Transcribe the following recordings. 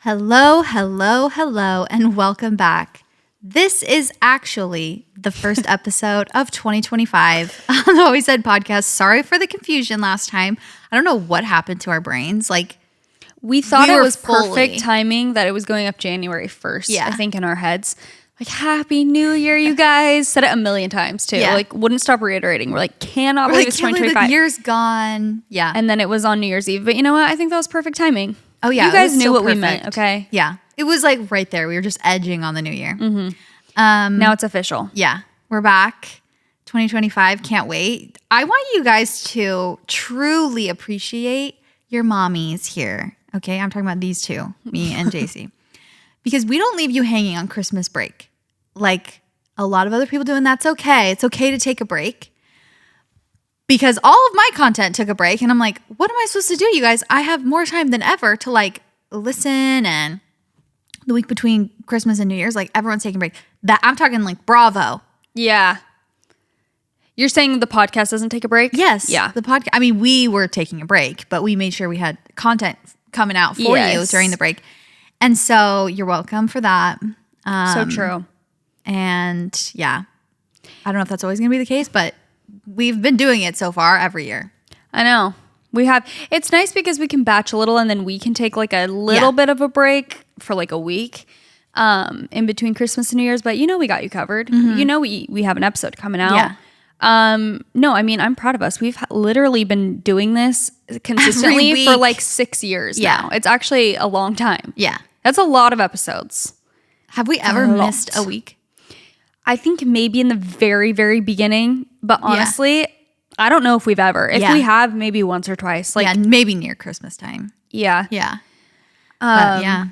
Hello, hello, hello, and welcome back. This is actually the first episode of 2025 on the Always Said podcast. Sorry for the confusion last time. I don't know what happened to our brains. We thought it was perfect timing that it was going up January 1st, Yeah. I think, in our heads. Like, Happy New Year, you guys. Said it a million times, too. Yeah. Wouldn't stop reiterating. We're like, cannot believe it's 2025. The year's gone. Yeah. And then it was on New Year's Eve. But you know what? I think that was perfect timing. Oh, yeah. You guys knew what we meant, okay? Yeah. It was right there. We were just edging on the new year. Mm-hmm. Now it's official. Yeah. We're back. 2025. Can't wait. I want you guys to truly appreciate your mommies here. Okay? I'm talking about these two, me and Jaci. Because we don't leave you hanging on Christmas break. Like a lot of other people do, and that's okay. It's okay to take a break. Because all of my content took a break, and I'm like, what am I supposed to do, you guys? I have more time than ever to listen, and the week between Christmas and New Year's, everyone's taking a break. That I'm talking bravo. Yeah. You're saying the podcast doesn't take a break? Yes. Yeah. The podcast. I mean, we were taking a break, but we made sure we had content coming out for you during the break. And so you're welcome for that. So true. And yeah, I don't know if that's always going to be the case, but we've been doing it so far every year. I know. We have. It's nice because we can batch a little and then we can take a little bit of a break for a week in between Christmas and New Year's. But we got you covered. Mm-hmm. We have an episode coming out. Yeah. No, I mean, I'm proud of us. We've literally been doing this consistently for 6 years now. It's actually a long time. Yeah. That's a lot of episodes. Have we ever missed a week? I think maybe in the very, very beginning. But honestly, I don't know if we've ever. If we have, maybe once or twice. Maybe near Christmas time. Yeah. Yeah. But yeah.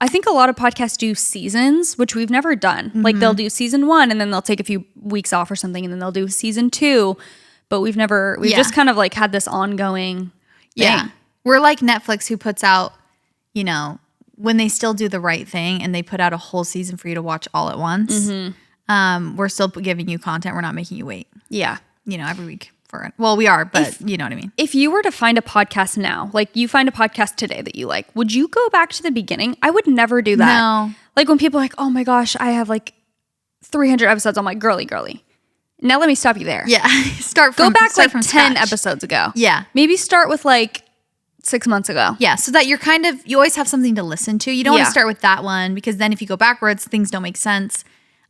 I think a lot of podcasts do seasons, which we've never done. Mm-hmm. They'll do season 1 and then they'll take a few weeks off or something and then they'll do season 2. But we've just kind of had this ongoing thing. Yeah. We're like Netflix, who puts out, when they still do the right thing and they put out a whole season for you to watch all at once. Mm-hmm. We're still giving you content. We're not making you wait. Yeah. Every week for it. Well, we are, but you know what I mean. If you were to find a podcast now, you find a podcast today that you like, would you go back to the beginning? I would never do that. No. When people are like, oh my gosh, I have 300 episodes. I'm like, girly. Now let me stop you there. Yeah. Go back from 10 scratch. episodes ago. Yeah. Maybe start with 6 months ago. Yeah. So that you always have something to listen to. You don't want to start with that one because then if you go backwards, things don't make sense.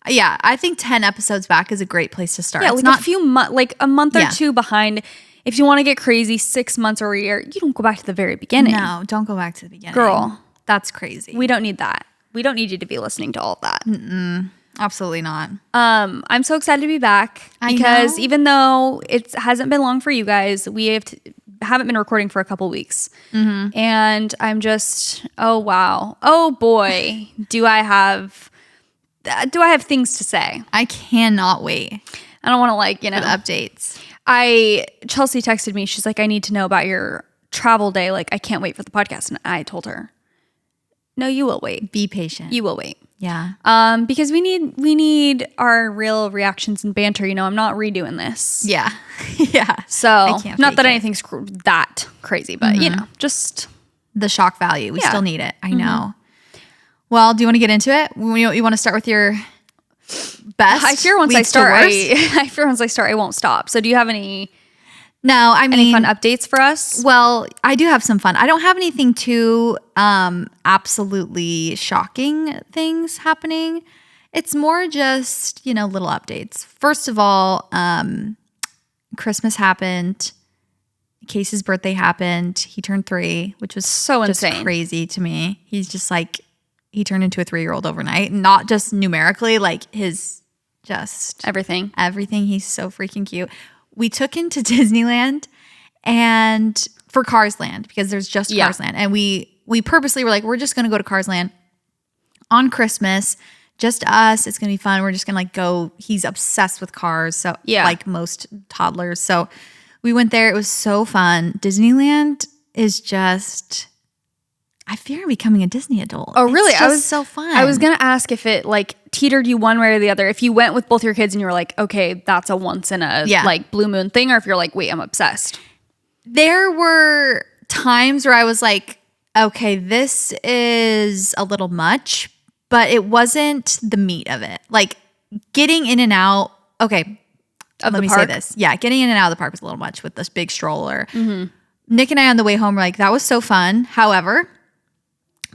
Yeah. I think 10 episodes back is a great place to start. Yeah. It's not a few months, a month or two behind. If you want to get crazy, 6 months or a year, you don't go back to the very beginning. No, don't go back to the beginning. Girl. That's crazy. We don't need that. We don't need you to be listening to all of that. Absolutely not. I'm so excited to be back because even though it hasn't been long for you guys, we haven't been recording for a couple weeks. Mm-hmm. And I'm just, oh wow. Oh boy. Do I have things to say? I cannot wait. I don't want to for the updates. Chelsea texted me. She's like, I need to know about your travel day. I can't wait for the podcast. And I told her, no, you will wait. Be patient. You will wait. Yeah. Because we need our real reactions and banter. I'm not redoing this. Yeah. Yeah. So not that anything's that crazy, but just the shock value. We still need it. I know. Well, do you want to get into it? You want to start with your best? I fear once I start, I won't stop. So do you have any? No, any fun updates for us? Well, I do have some fun. I don't have anything too absolutely shocking things happening. It's more just, little updates. First of all, Christmas happened. Case's birthday happened. He turned 3, which was so just insane. Crazy to me. He's just he turned into a 3-year-old overnight. Not just numerically, his just everything. He's so freaking cute. We took him to Disneyland and for Cars Land because there's just Cars Land. And we purposely were we're just going to go to Cars Land on Christmas. Just us. It's going to be fun. We're just going to go. He's obsessed with cars. So like most toddlers. So we went there. It was so fun. Disneyland is just, I fear I'm becoming a Disney adult. Oh, really? It's just so fun. I was going to ask if it teetered you one way or the other. If you went with both your kids and you were like, okay, that's a once in a blue moon thing. Or if you're like, wait, I'm obsessed. There were times where I was like, Okay, this is a little much, but it wasn't the meat of it. Like getting in and out. Okay, Of let the me park? say this. Yeah, getting in and out of the park was a little much with this big stroller. Nick and I on the way home were like, that was so fun. However,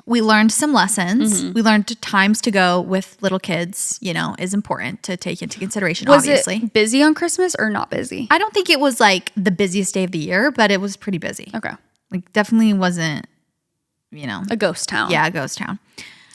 we learned some lessons. We learned times to go with little kids, is important to take into consideration, Was obviously. it busy on Christmas or not busy? I don't think it was like the busiest day of the year, but it was pretty busy. Okay. Like definitely wasn't, A ghost town. yeah, a ghost town.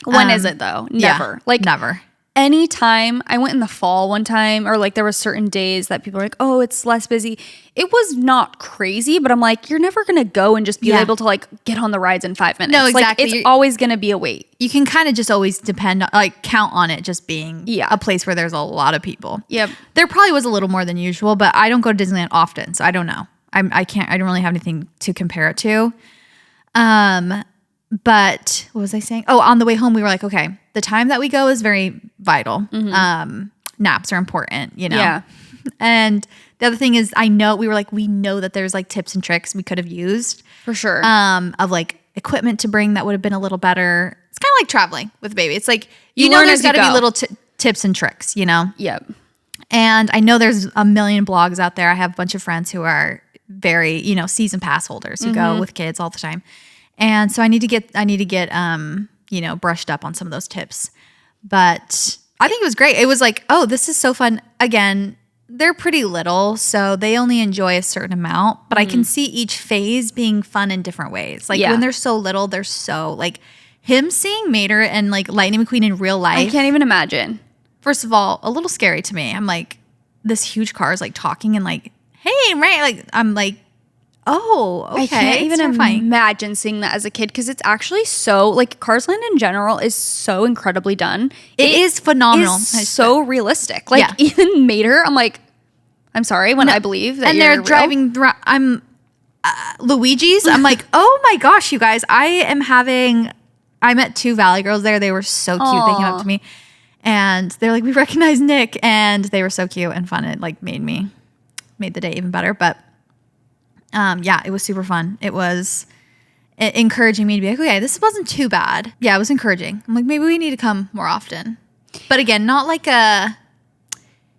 When is it though? Never. Yeah, Like never. anytime I went in the fall one time, or like there were certain days that people were like, oh, it's less busy. It was not crazy, but I'm like, you're never going to go and just be able to like get on the rides in 5 minutes. No, exactly. Like, it's always going to be a wait. You can kind of just always count on it just being a place where there's a lot of people. Yep. There probably was a little more than usual, but I don't go to Disneyland often, so I don't know. I don't really have anything to compare it to. But what was I saying? Oh, on the way home, we were like, okay, the time that we go is very vital. Naps are important, Yeah. And the other thing is, we know that there's like tips and tricks we could have used For sure. of like equipment to bring that would have been a little better. It's kind of like traveling with baby. It's like, You learn there's as you got to be go. little tips and tricks, Yep. And I know there's a million blogs out there. I have a bunch of friends who are very, season pass holders who go with kids all the time. And so I need to get brushed up on some of those tips. But I think it was great. It was like, oh, this is so fun. Again, they're pretty little, so they only enjoy a certain amount. But I can see each phase being fun in different ways. Like when they're so little, they're so like him seeing Mater and like Lightning McQueen in real life. I can't even imagine. First of all, a little scary to me. I'm like, this huge car is like talking and like, hey, right? Like I'm like, oh, okay. I can't even terrifying. imagine seeing that as a kid because it's actually so, like, Cars Land in general is so incredibly done. It is phenomenal. It's so realistic. Like, Yeah. even Mater, I'm like, I'm sorry when I believe that And you're they're real. driving. I'm Luigi's. I'm like, oh my gosh, you guys! I met two Valley girls there. They were so cute. They came up to me, and they're like, we recognize Nick, and they were so cute and fun. It like made the day even better. But it was super fun. It was encouraging me to be like, okay, this wasn't too bad. Yeah, it was encouraging. I'm like, maybe we need to come more often. But again, not like a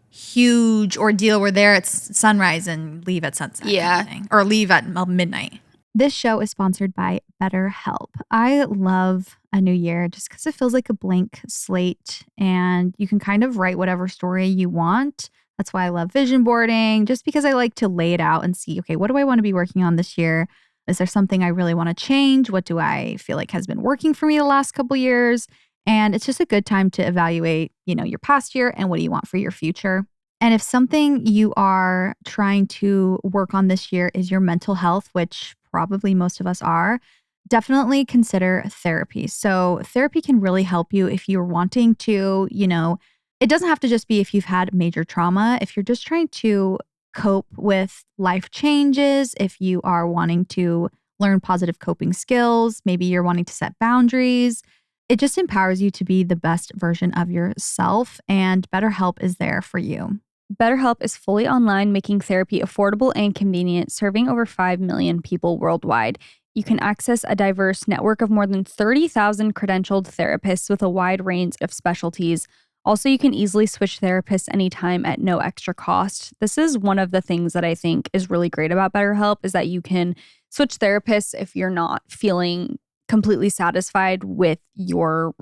huge ordeal. We're there at sunrise and leave at sunset. Yeah. Kind of thing. Or leave at midnight. This show is sponsored by BetterHelp. I love a new year just because it feels like a blank slate and you can kind of write whatever story you want. That's why I love vision boarding, just because I like to lay it out and see, okay, what do I want to be working on this year? Is there something I really want to change? What do I feel like has been working for me the last couple years? And it's just a good time to evaluate, your past year and what do you want for your future. And if something you are trying to work on this year is your mental health, which probably most of us are, definitely consider therapy. So therapy can really help you if you're wanting to, it doesn't have to just be if you've had major trauma. If you're just trying to cope with life changes, if you are wanting to learn positive coping skills, maybe you're wanting to set boundaries, it just empowers you to be the best version of yourself, and BetterHelp is there for you. BetterHelp is fully online, making therapy affordable and convenient, serving over 5 million people worldwide. You can access a diverse network of more than 30,000 credentialed therapists with a wide range of specialties. Also, you can easily switch therapists anytime at no extra cost. This is one of the things that I think is really great about BetterHelp is that you can switch therapists if you're not feeling completely satisfied with your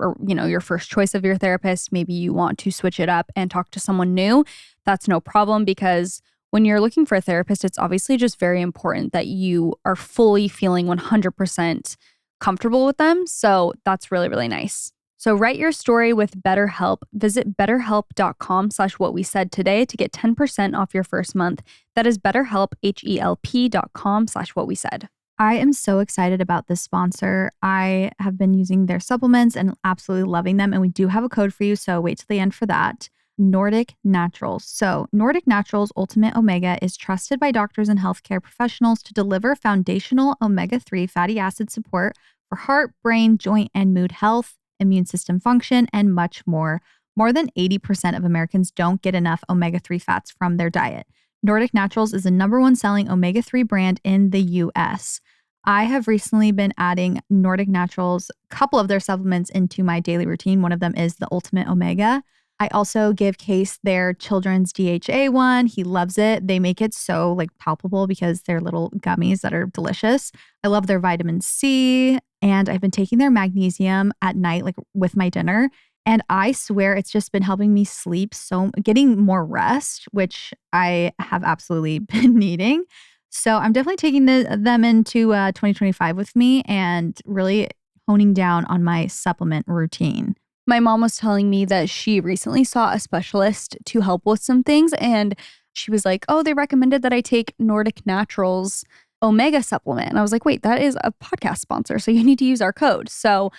first choice of your therapist. Maybe you want to switch it up and talk to someone new. That's no problem, because when you're looking for a therapist, it's obviously just very important that you are fully feeling 100% comfortable with them. So that's really, really nice. So write your story with BetterHelp. Visit betterhelp.com/whatwesaid today to get 10% off your first month. That is BetterHelp, HELP.com/whatwesaid. I am so excited about this sponsor. I have been using their supplements and absolutely loving them. And we do have a code for you, so wait till the end for that. Nordic Naturals. So Nordic Naturals Ultimate Omega is trusted by doctors and healthcare professionals to deliver foundational omega-3 fatty acid support for heart, brain, joint, and mood health, immune system function, and much more. More than 80% of Americans don't get enough omega-3 fats from their diet. Nordic Naturals is the #1 selling omega-3 brand in the U.S. I have recently been adding Nordic Naturals, a couple of their supplements into my daily routine. One of them is the Ultimate Omega. I also give Case their children's DHA one. He loves it. They make it so like palpable because they're little gummies that are delicious. I love their vitamin C, and I've been taking their magnesium at night, like with my dinner. And I swear it's just been helping me sleep, getting more rest, which I have absolutely been needing. So I'm definitely taking them into 2025 with me and really honing down on my supplement routine. My mom was telling me that she recently saw a specialist to help with some things. And she was like, oh, they recommended that I take Nordic Naturals Omega supplement. And I was like, wait, that is a podcast sponsor. So you need to use our code. So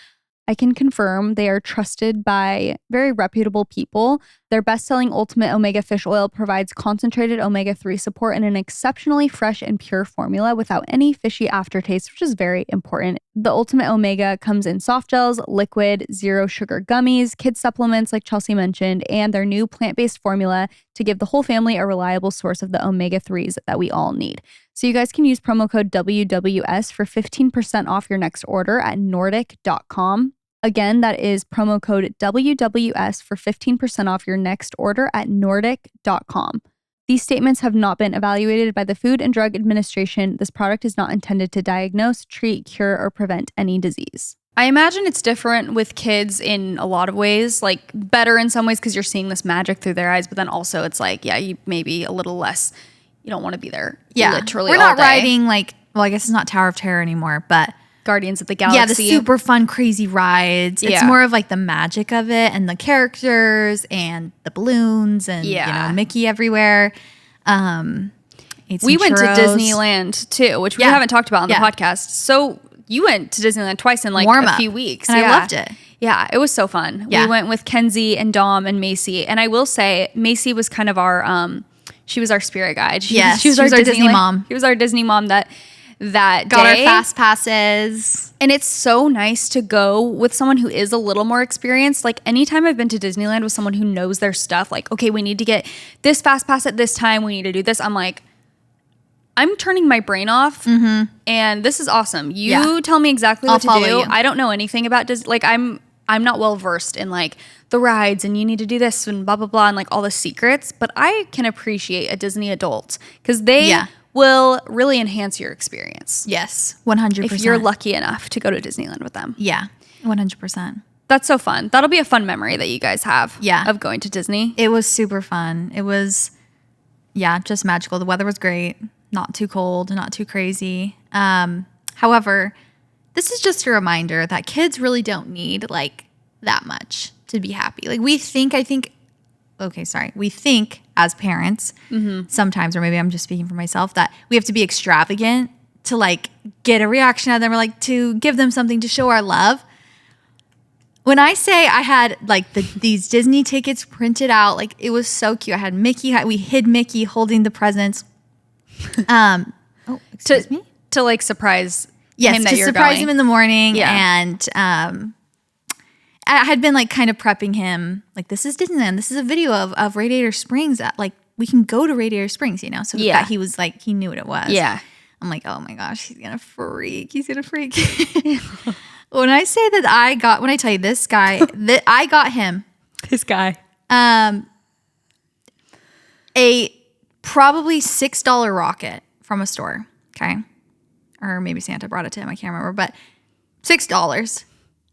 I can confirm they are trusted by very reputable people. Their best-selling Ultimate Omega Fish Oil provides concentrated omega-3 support in an exceptionally fresh and pure formula without any fishy aftertaste, which is very important. The Ultimate Omega comes in soft gels, liquid, zero sugar gummies, kids supplements like Chelsea mentioned, and their new plant-based formula to give the whole family a reliable source of the omega-3s that we all need. So you guys can use promo code WWS for 15% off your next order at nordic.com. Again, that is promo code WWS for 15% off your next order at nordic.com. These statements have not been evaluated by the Food and Drug Administration. This product is not intended to diagnose, treat, cure, or prevent any disease. I imagine it's different with kids in a lot of ways, like better in some ways because you're seeing this magic through their eyes, but then also it's like, yeah, you maybe a little less, you don't want to be there literally We're all not day. riding like, well, I guess it's not Tower of Terror anymore, but Guardians of the Galaxy. Yeah, the super fun, crazy rides. It's more of like the magic of it and the characters and the balloons and you know, Mickey everywhere. We went to Disneyland too, which we haven't talked about on the podcast. So you went to Disneyland twice in like a few weeks. And I loved it. Yeah, it was so fun. Yeah. We went with Kenzie and Dom and Macy. And I will say, Macy was kind of our, she was our spirit guide. She was our Disney mom. She was our Disney mom that got our fast passes. And it's so nice to go with someone who is a little more experienced. Like anytime I've been to Disneyland with someone who knows their stuff, like, okay, we need to get this fast pass at this time. We need to do this. I'm like, I'm turning my brain off and this is awesome. You tell me exactly what to do. You. I don't know anything about Disney. Like I'm not well versed in like the rides and you need to do this and blah, blah, blah. And like all the secrets, but I can appreciate a Disney adult because they will really enhance your experience. Yes, 100%. If you're lucky enough to go to Disneyland with them. Yeah, 100%. That's so fun. That'll be a fun memory that you guys have of going to Disney. It was super fun. It was, just magical. The weather was great. Not too cold, not too crazy. However, this is just a reminder that kids really don't need like that much to be happy. Like we think as parents sometimes, or maybe I'm just speaking for myself, that we have to be extravagant to like get a reaction out of them or like to give them something to show our love. When I say I had like these Disney tickets printed out, like it was so cute. I had Mickey, we hid Mickey holding the presents. Excuse me? To like surprise him that you're surprise going. Him in the morning. Yeah. And I had been like kind of prepping him, like this is Disneyland. This is a video of Radiator Springs. Like we can go to Radiator Springs, you know? So that he was like, he knew what it was. Yeah. I'm like, oh my gosh, he's gonna freak. When I say that when I tell you this guy, that I got him. This guy. A probably $6 rocket from a store. Okay. Or maybe Santa brought it to him. I can't remember, but $6.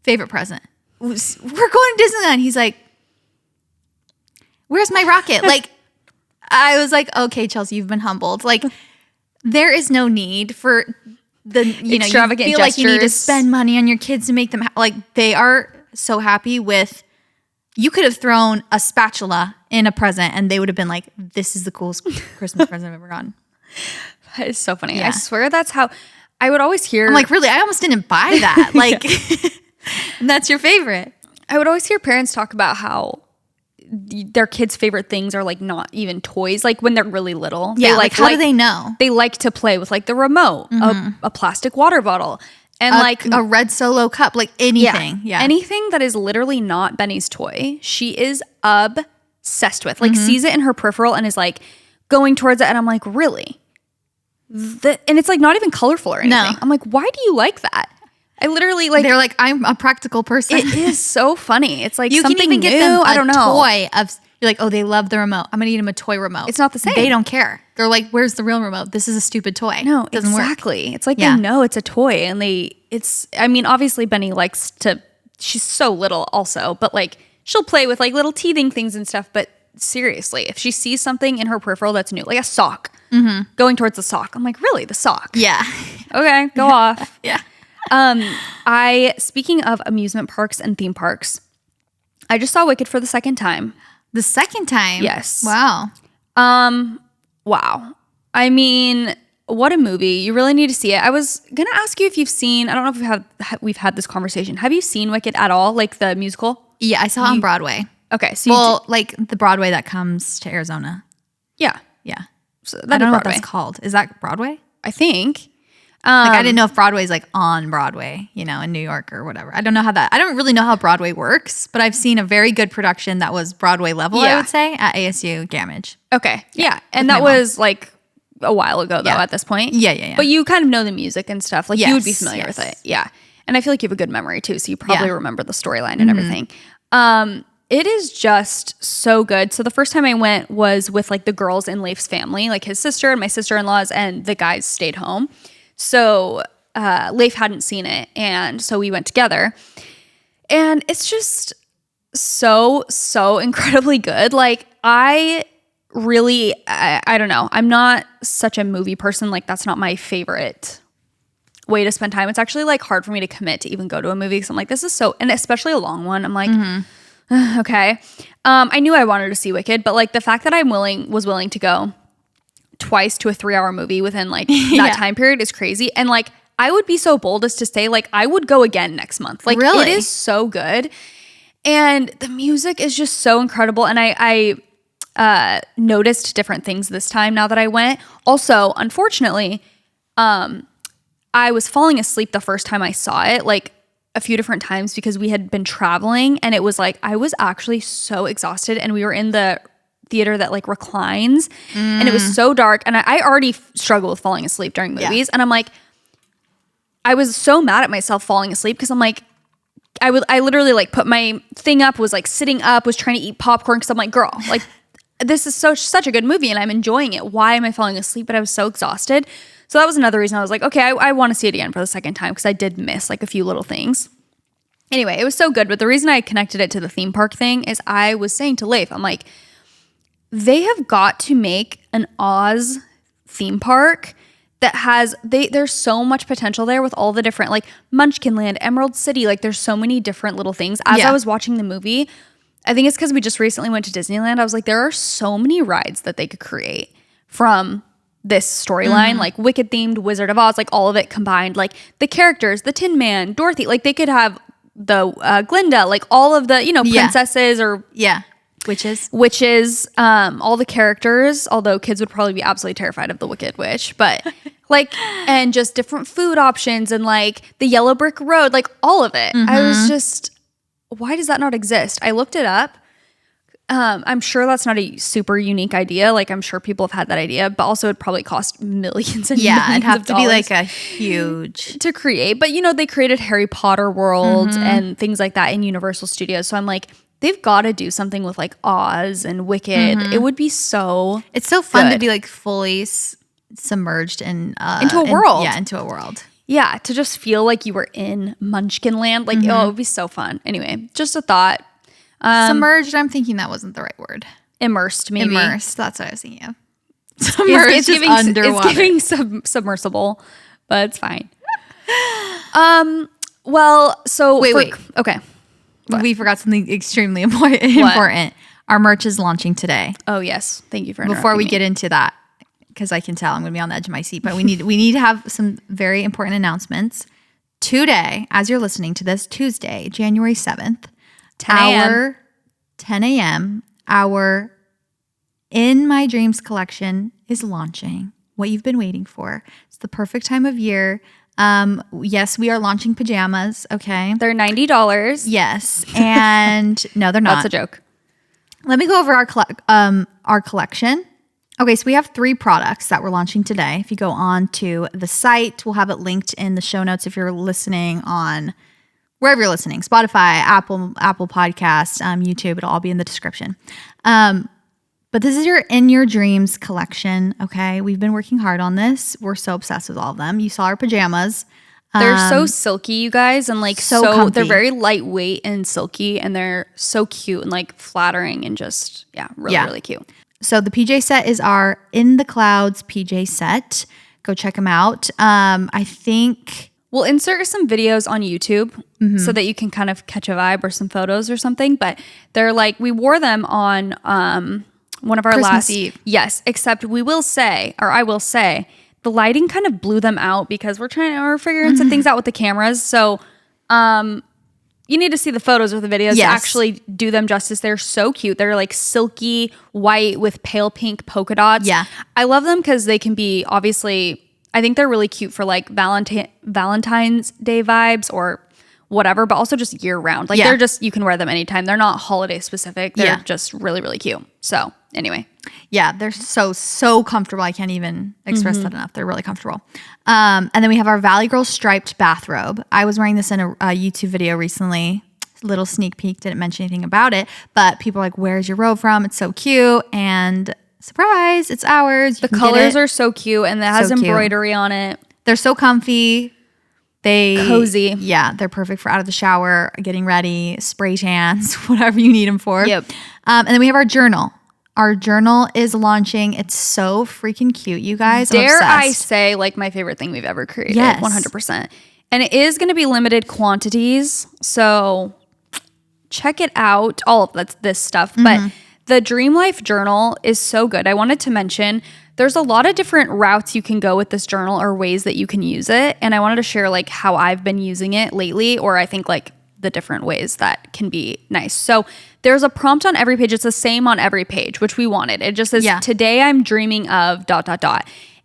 Favorite present. We're going to Disneyland. He's like, where's my rocket? Like, I was like, okay, Chelsea, you've been humbled. Like, there is no need for the, extravagant you feel gestures. Like you need to spend money on your kids to make them, like, they are so happy with, you could have thrown a spatula in a present and they would have been like, this is the coolest Christmas present I've ever gotten. That is so funny. Yeah. I swear that's how I would always hear. I'm like, really? I almost didn't buy that. Like, that's your favorite. I would always hear parents talk about how their kids' favorite things are like not even toys. Like when they're really little. Yeah, like how do they know? They like to play with like the remote, a plastic water bottle. And like a red Solo cup, like anything. Yeah. Anything that is literally not Benny's toy, she is obsessed with. Like sees it in her peripheral and is like going towards it. And I'm like, really? and it's like not even colorful or anything. No. I'm like, why do you like that? I literally like. They're like, I'm a practical person. It is so funny. It's like you something can even get new. them I don't know. toy of. You're like, oh, they love the remote. I'm gonna get them a toy remote. It's not the same. They don't care. They're like, where's the real remote? This is a stupid toy. No, it doesn't exactly. work. It's like they know it's a toy, and I mean, obviously Benny likes to. She's so little, also, but like she'll play with like little teething things and stuff. But seriously, if she sees something in her peripheral that's new, like a sock, going towards the sock, I'm like, really, the sock? Yeah. Okay, go off. Yeah. Speaking of amusement parks and theme parks, I just saw Wicked for the second time. The second time? Yes. Wow. Wow. I mean, what a movie. You really need to see it. I was going to ask you if you've seen, I don't know if we've had this conversation. Have you seen Wicked at all? Like the musical? Yeah, I saw it on Broadway. Okay. So like the Broadway that comes to Arizona. Yeah. Yeah. So I don't know what that's called. Is that Broadway? I think. Like I didn't know if Broadway's like on Broadway, in New York or whatever. I don't really know how Broadway works, but I've seen a very good production that was Broadway level, I would say, at ASU Gamage. Okay. Yeah. And that was like a while ago though at this point. Yeah. But you kind of know the music and stuff. Like you would be familiar with it. Yeah. And I feel like you have a good memory too. So you probably remember the storyline and everything. It is just so good. So the first time I went was with like the girls in Leif's family, like his sister and my sister-in-laws, and the guys stayed home. So Leif hadn't seen it, and so we went together. And it's just so incredibly good. Like I don't know. I'm not such a movie person. Like that's not my favorite way to spend time. It's actually like hard for me to commit to even go to a movie because I'm like, this is so, and especially a long one. I'm like, okay. I knew I wanted to see Wicked, but like the fact that I was willing to go twice to a 3-hour movie within like that time period is crazy. And like I would be so bold as to say like I would go again next month. Like really? It is so good. And the music is just so incredible. And I noticed different things this time now that I went. Also, unfortunately, I was falling asleep the first time I saw it, like a few different times because we had been traveling, and it was like I was actually so exhausted, and we were in the theater that like reclines, and it was so dark, and I already struggle with falling asleep during movies, and I'm like, I was so mad at myself falling asleep because I'm like, I literally like put my thing up, was like sitting up, was trying to eat popcorn because I'm like, girl, like this is such a good movie and I'm enjoying it. Why am I falling asleep? But I was so exhausted. So that was another reason I was like, okay, I want to see it again for the second time because I did miss like a few little things. Anyway, it was so good. But the reason I connected it to the theme park thing is I was saying to Leif, I'm like, they have got to make an Oz theme park that has, there's so much potential there with all the different like Munchkinland, Emerald City. Like there's so many different little things. As I was watching the movie, I think it's because we just recently went to Disneyland. I was like, there are so many rides that they could create from this storyline, like Wicked themed, Wizard of Oz, like all of it combined, like the characters, the Tin Man, Dorothy, like they could have the Glinda, like all of the, princesses or witches, all the characters, although kids would probably be absolutely terrified of the Wicked Witch, but like, and just different food options and like the yellow brick road, like all of it. I was just, why does that not exist? I looked it up. I'm sure that's not a super unique idea. Like I'm sure people have had that idea, but also it'd probably cost millions and millions it'd have of to be like a huge to create. But they created Harry Potter World and things like that in Universal Studios. So I'm like, they've got to do something with like Oz and Wicked. It would be so. It's so fun to be like fully submerged in into a world. Into a world. Yeah, to just feel like you were in Munchkinland. Like, it would be so fun. Anyway, just a thought. Submerged, I'm thinking that wasn't the right word. Immersed, maybe. Immersed, that's what I was thinking of. Submerged it's giving, underwater. It's giving submersible, but it's fine. Well, so... Wait. Okay. What? We forgot something extremely important. Our merch is launching today. Oh, yes. Thank you for interrupting Before we me. get into that, because I can tell I'm going to be on the edge of my seat, but we need to have some very important announcements. Today, as you're listening to this, Tuesday, January 7th, 10 a.m., our In My Dreams collection is launching. What you've been waiting for. It's the perfect time of year. Yes, we are launching pajamas, okay? They're $90. Yes, and no, they're not. That's a joke. Let me go over our collection. Okay, so we have 3 products that we're launching today. If you go on to the site, we'll have it linked in the show notes if you're listening on wherever you're listening, Spotify, Apple Podcasts, YouTube, it'll all be in the description. But this is your In Your Dreams collection, okay? We've been working hard on this. We're so obsessed with all of them. You saw our pajamas. They're so silky, you guys, and like so they're very lightweight and silky, and they're so cute and like flattering and just really cute. So the PJ set is our In the Clouds PJ set. Go check them out. I think we'll insert some videos on YouTube so that you can kind of catch a vibe or some photos or something. But they're like, we wore them on one of our Christmas Eve. Yes, except I will say, the lighting kind of blew them out because we're figuring some things out with the cameras. So you need to see the photos or the videos to actually do them justice. They're so cute. They're like silky white with pale pink polka dots. Yeah. I love them because they can be obviously, I think they're really cute for like Valentine's Day vibes or whatever, but also just year round. Like they're just, you can wear them anytime. They're not holiday specific. They're just really, really cute. So anyway. Yeah, they're so comfortable. I can't even express that enough. They're really comfortable. And then we have our Valley Girl striped bathrobe. I was wearing this in a YouTube video recently. Little sneak peek, didn't mention anything about it, but people are like, where's your robe from? It's so cute. And surprise, it's ours. The colors are so cute and it has embroidery on it. They're so comfy. Cozy. Yeah, they're perfect for out of the shower, getting ready, spray tans, whatever you need them for. Yep. And then we have our journal. Our journal is launching. It's so freaking cute, you guys. Dare I say, like my favorite thing we've ever created. Yes. 100%. And it is going to be limited quantities. So check it out. All of this stuff. But the Dream Life journal is so good. I wanted to mention there's a lot of different routes you can go with this journal or ways that you can use it. And I wanted to share like how I've been using it lately, or I think like the different ways that can be nice. So there's a prompt on every page. It's the same on every page, which we wanted. It just says, today I'm dreaming of ...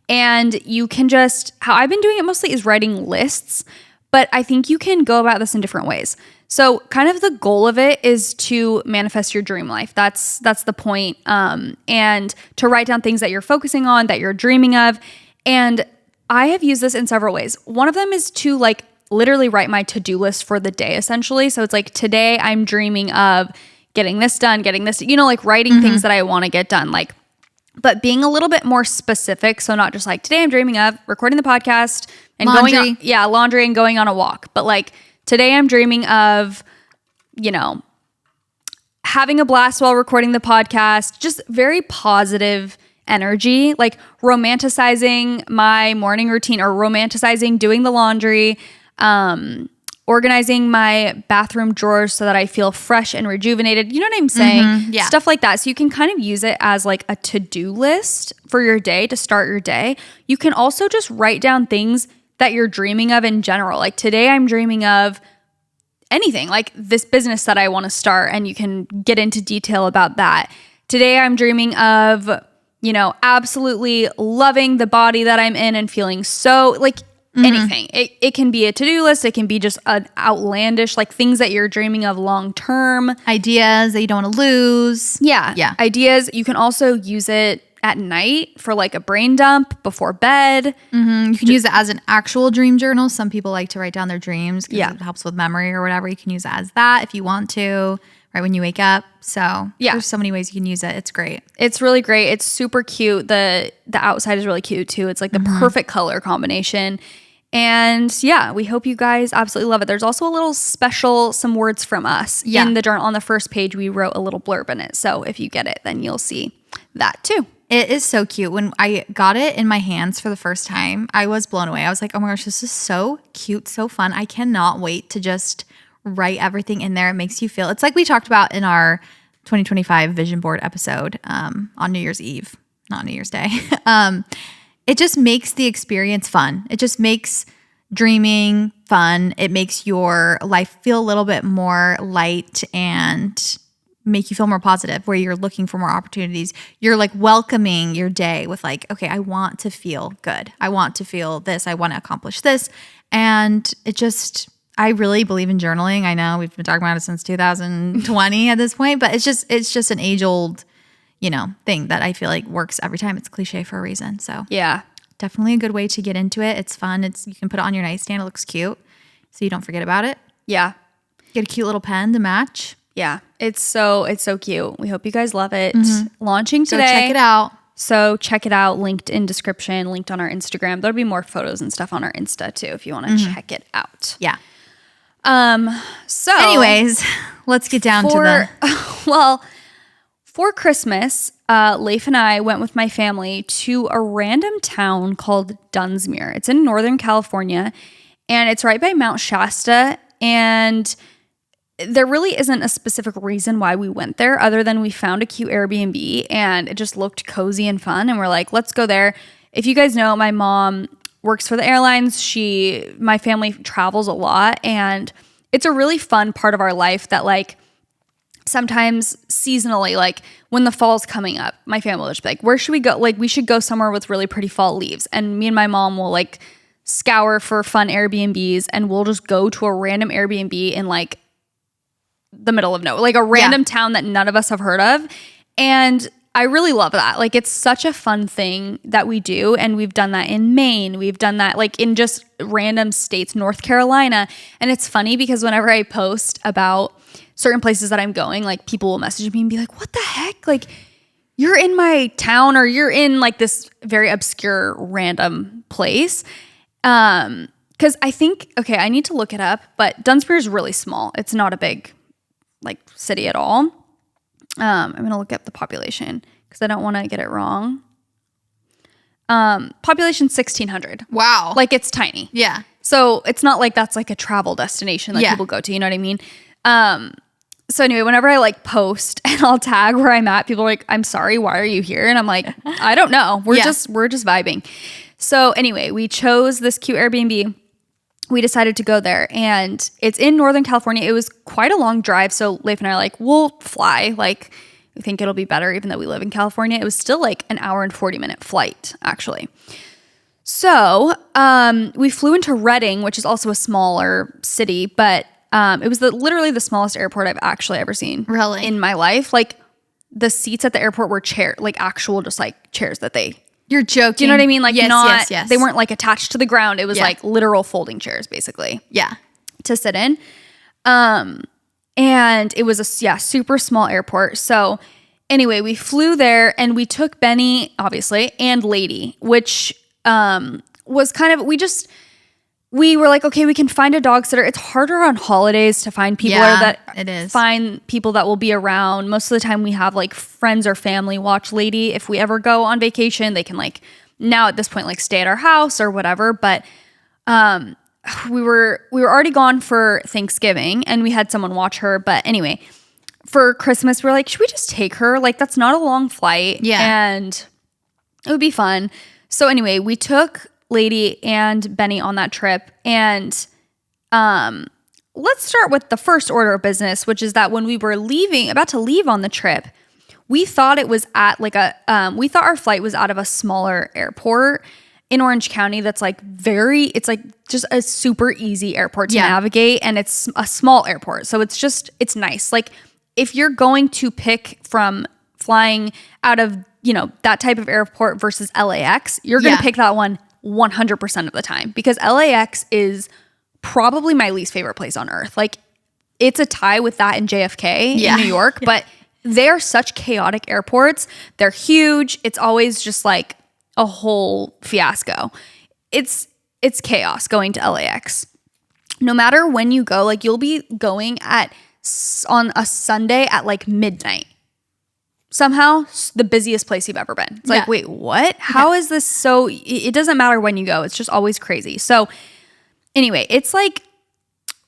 And you can just, how I've been doing it mostly is writing lists, but I think you can go about this in different ways. So kind of the goal of it is to manifest your dream life. That's the point. And to write down things that you're focusing on, that you're dreaming of. And I have used this in several ways. One of them is to like literally write my to-do list for the day, essentially. So it's like, today I'm dreaming of getting this done, getting this, like writing things that I want to get done. Like, but being a little bit more specific. So not just like, today I'm dreaming of recording the podcast and laundry and going on a walk. But like, today I'm dreaming of, having a blast while recording the podcast, just very positive energy, like romanticizing my morning routine or romanticizing doing the laundry, organizing my bathroom drawers so that I feel fresh and rejuvenated. You know what I'm saying? Yeah. Stuff like that. So you can kind of use it as like a to-do list for your day to start your day. You can also just write down things that you're dreaming of in general. Like today I'm dreaming of anything, like this business that I want to start, and you can get into detail about that. Today I'm dreaming of, absolutely loving the body that I'm in and feeling so like anything. It can be a to-do list. It can be just an outlandish, like things that you're dreaming of long-term. Ideas that you don't want to lose. Yeah. Ideas. You can also use it at night for like a brain dump before bed. You can use it as an actual dream journal. Some people like to write down their dreams because it helps with memory or whatever. You can use it as that if you want to, right when you wake up. So there's so many ways you can use it. It's great. It's really great. It's super cute. The outside is really cute too. It's like the perfect color combination. And we hope you guys absolutely love it. There's also a little some words from us in the journal. On the first page, we wrote a little blurb in it. So if you get it, then you'll see that too. It is so cute. When I got it in my hands for the first time, I was blown away. I was like, oh my gosh, this is so cute, so fun. I cannot wait to just write everything in there. It makes you feel, it's like we talked about in our 2025 vision board episode on New Year's Eve, not New Year's Day. It just makes the experience fun. It just makes dreaming fun. It makes your life feel a little bit more light and make you feel more positive, where you're looking for more opportunities. You're like welcoming your day with like, okay, I want to feel good. I want to feel this. I want to accomplish this. And it just, I really believe in journaling. I know we've been talking about it since 2020 at this point, but it's just an age old, thing that I feel like works every time. It's cliche for a reason. So yeah, definitely a good way to get into it. It's fun. You can put it on your nightstand. It looks cute, so you don't forget about it. Yeah. Get a cute little pen to match. Yeah. It's so cute. We hope you guys love it. Launching today. So check it out. So check it out. Linked in description. Linked on our Instagram. There'll be more photos and stuff on our Insta too if you want to check it out. Yeah. So anyways, let's get down to well, for Christmas, Leif and I went with my family to a random town called Dunsmuir. It's in Northern California, and it's right by Mount Shasta. And there really isn't a specific reason why we went there other than we found a cute Airbnb and it just looked cozy and fun. And we're like, let's go there. If you guys know, my mom works for the airlines. My family travels a lot, and it's a really fun part of our life that like sometimes seasonally, like when the fall's coming up, my family will just be like, where should we go? Like we should go somewhere with really pretty fall leaves. And me and my mom will like scour for fun Airbnbs, and we'll just go to a random Airbnb in like the middle of nowhere, like a random town that none of us have heard of. And I really love that. Like it's such a fun thing that we do. And we've done that in Maine. We've done that like in just random states, North Carolina. And it's funny because whenever I post about certain places that I'm going, like people will message me and be like, what the heck? Like you're in my town, or you're in like this very obscure random place. Cause I think, okay, I need to look it up, but Dunsmuir is really small. It's not a big like city at all. I'm going to look up the population because I don't want to get it wrong. Population 1,600. Wow. Like it's tiny. Yeah. So it's not like that's like a travel destination that people go to. You know what I mean? So anyway, whenever I like post and I'll tag where I'm at, people are like, I'm sorry, why are you here? And I'm like, I don't know. We're just vibing. So anyway, we chose this cute Airbnb. We decided to go there, and it's in Northern California. It was quite a long drive. So Leif and I are like, we'll fly. Like we think it'll be better even though we live in California. It was still like an hour and 40-minute flight actually. So we flew into Redding, which is also a smaller city, but it was literally the smallest airport I've actually ever seen in my life. Like the seats at the airport were like actual just like chairs that You're joking. Do you know what I mean? Like yes. They weren't like attached to the ground. It was like literal folding chairs basically. Yeah. To sit in. And it was a super small airport. So anyway, we flew there and we took Benny, obviously, and Lady, which was kind of, we were like, okay, we can find a dog sitter. It's harder on holidays to find people it is. Find people that will be around. Most of the time we have like friends or family watch Lady. If we ever go on vacation, they can like now at this point like stay at our house or whatever. But we were already gone for Thanksgiving and we had someone watch her. But anyway, for Christmas, we were like, should we just take her? Like that's not a long flight. Yeah. And it would be fun. So anyway, we took Lady and Benny on that trip, and let's start with the first order of business, which is that when we were about to leave on the trip, we thought it was at like we thought our flight was out of a smaller airport in Orange County that's like it's like just a super easy airport to navigate, and it's a small airport, so it's nice. Like if you're going to pick from flying out of that type of airport versus LAX, you're going to pick that one 100% of the time, because LAX is probably my least favorite place on earth. Like it's a tie with that and JFK in New York, but they're such chaotic airports. They're huge. It's always just like a whole fiasco. It's chaos going to LAX. No matter when you go, like you'll be going on a Sunday at like midnight. Somehow the busiest place you've ever been. It's like, wait, what? How is this so? It doesn't matter when you go. It's just always crazy. So anyway, it's like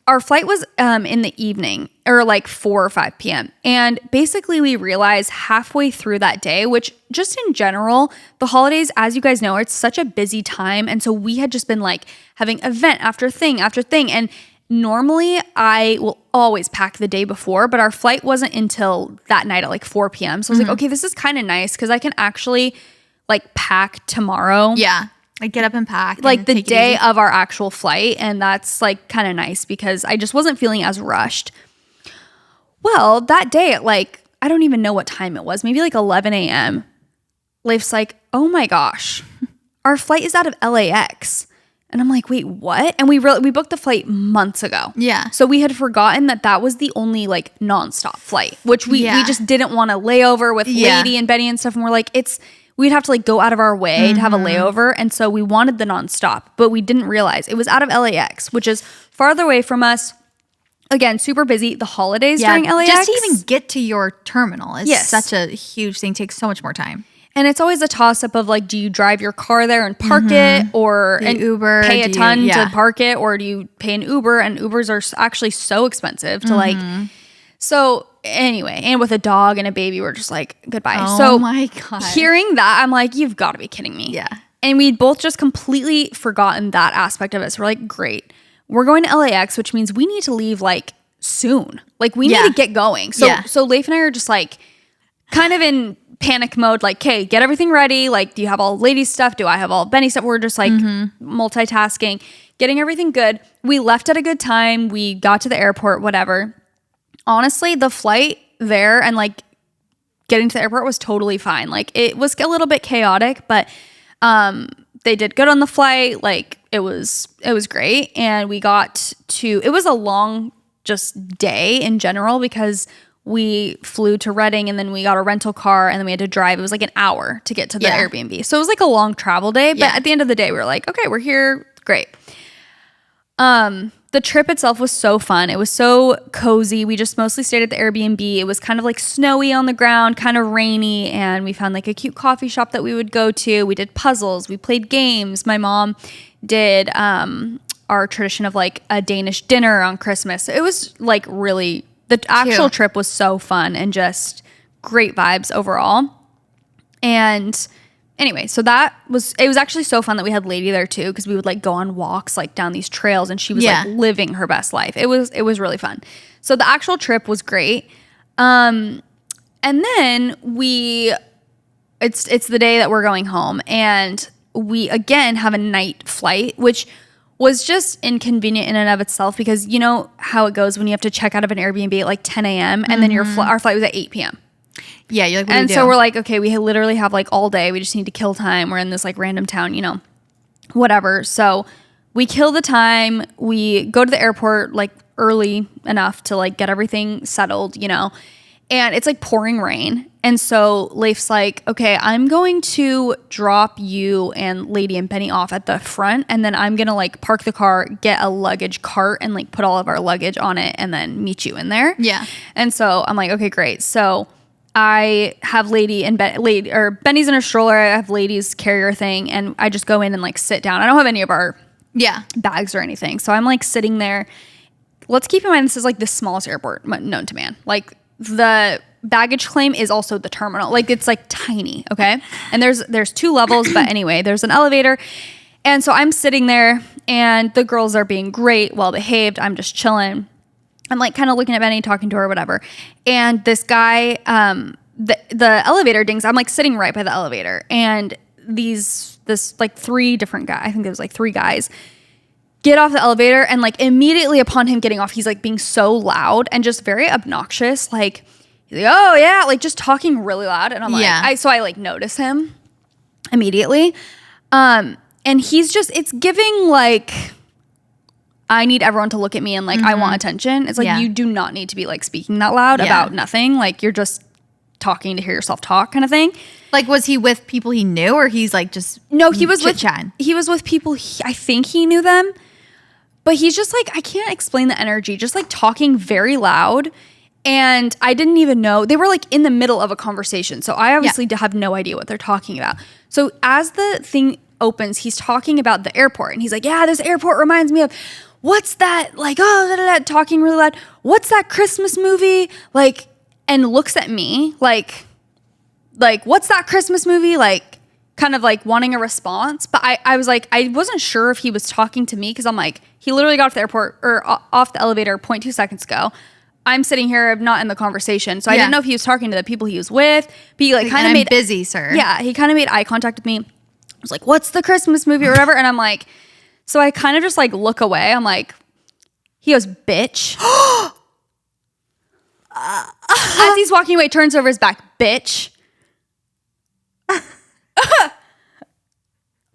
our flight was in the evening or like 4 or 5 p.m. And basically we realized halfway through that day, which just in general, the holidays, as you guys know, it's such a busy time. And so we had just been like having event after thing after thing. And normally I will always pack the day before, but our flight wasn't until that night at like 4 p.m. So I was like, okay, this is kind of nice because I can actually like pack tomorrow. Yeah. Like get up and pack. Like and the day of our actual flight. And that's like kind of nice because I just wasn't feeling as rushed. Well, that day at like, I don't even know what time it was, maybe like 11 a.m. Leif's like, oh my gosh, our flight is out of LAX. And I'm like, wait, what? And we booked the flight months ago. Yeah. So we had forgotten that was the only like nonstop flight, which we just didn't want to layover with Lady and Benny and stuff. And we're like, we'd have to like go out of our way to have a layover. And so we wanted the nonstop, but we didn't realize it was out of LAX, which is farther away from us. Again, super busy. The holidays during LAX. Just to even get to your terminal is such a huge thing. It takes so much more time. And it's always a toss-up of like, do you drive your car there and park it, or Uber, pay a ton to park it, or do you pay an Uber? And Ubers are actually so expensive to like. So anyway, and with a dog and a baby, we're just like, goodbye. Oh my God. Hearing that, I'm like, you've got to be kidding me. Yeah. And we'd both just completely forgotten that aspect of it. So we're like, great. We're going to LAX, which means we need to leave like soon. Like we need to get going. So Leif and I are just like kind of in panic mode, like, okay, get everything ready. Like, do you have all Lady's stuff? Do I have all Benny's stuff? We're just like multitasking, getting everything good. We left at a good time. We got to the airport, whatever. Honestly, the flight there and like getting to the airport was totally fine. Like it was a little bit chaotic, but they did good on the flight. Like it was great. And we got to, it was a long just day in general because we flew to Reading and then we got a rental car and then we had to drive. It was like an hour to get to the Airbnb. So it was like a long travel day. But at the end of the day, we were like, okay, we're here. Great. The trip itself was so fun. It was so cozy. We just mostly stayed at the Airbnb. It was kind of like snowy on the ground, kind of rainy. And we found like a cute coffee shop that we would go to. We did puzzles. We played games. My mom did our tradition of like a Danish dinner on Christmas. It was like really... The actual trip was so fun and just great vibes overall. And anyway, so it was actually so fun that we had Lady there too, because we would like go on walks like down these trails and she was like living her best life. It was really fun. So the actual trip was great. And then it's the day that we're going home and we again have a night flight, which was just inconvenient in and of itself because you know how it goes when you have to check out of an Airbnb at like 10 a.m. and then our flight was at 8 p.m. Yeah, you're like, what and do we so do? we're like, okay, we literally have like all day. We just need to kill time. We're in this like random town, you know, whatever. So we kill the time. We go to the airport like early enough to like get everything settled, you know, and it's like pouring rain. And so Leif's like, okay, I'm going to drop you and Lady and Benny off at the front. And then I'm going to like park the car, get a luggage cart and like put all of our luggage on it and then meet you in there. Yeah. And so I'm like, okay, great. So I have Lady and Benny's in her stroller. I have Lady's carrier thing. And I just go in and like sit down. I don't have any of our bags or anything. So I'm like sitting there. Let's keep in mind, this is like the smallest airport known to man. Like the baggage claim is also the terminal. Like it's like tiny, okay? And there's 2 levels, but anyway, there's an elevator. And so I'm sitting there and the girls are being great, well behaved. I'm just chilling. I'm like kind of looking at Benny, talking to her, whatever. And this guy, the elevator dings. I'm like sitting right by the elevator. And this like 3 different guys, I think there was like 3 guys, get off the elevator. And like immediately upon him getting off, he's like being so loud and just very obnoxious. Like, he's like, oh yeah, like just talking really loud. And I'm like, so I like notice him immediately. And he's just, it's giving like, I need everyone to look at me and like, I want attention. It's like, you do not need to be like speaking that loud about nothing. Like you're just talking to hear yourself talk kind of thing. Like, was he with people he knew or he's like just he was with people, I think he knew them, but he's just like, I can't explain the energy, just like talking very loud. And I didn't even know, they were like in the middle of a conversation. So I obviously have no idea what they're talking about. So as the thing opens, he's talking about the airport and he's like, yeah, this airport reminds me of, what's that? Like, talking really loud. What's that Christmas movie? Like, and looks at me like, what's that Christmas movie? Like, kind of like wanting a response. But I was like, I wasn't sure if he was talking to me because I'm like, he literally got off the airport or off the elevator 0.2 seconds ago. I'm sitting here not in the conversation. So I didn't know if he was talking to the people he was with. But he like kind of made busy, sir. Yeah, he kind of made eye contact with me. I was like, what's the Christmas movie or whatever? And I'm like, so I kind of just like look away. I'm like, he goes, bitch. As he's walking away, turns over his back. Bitch.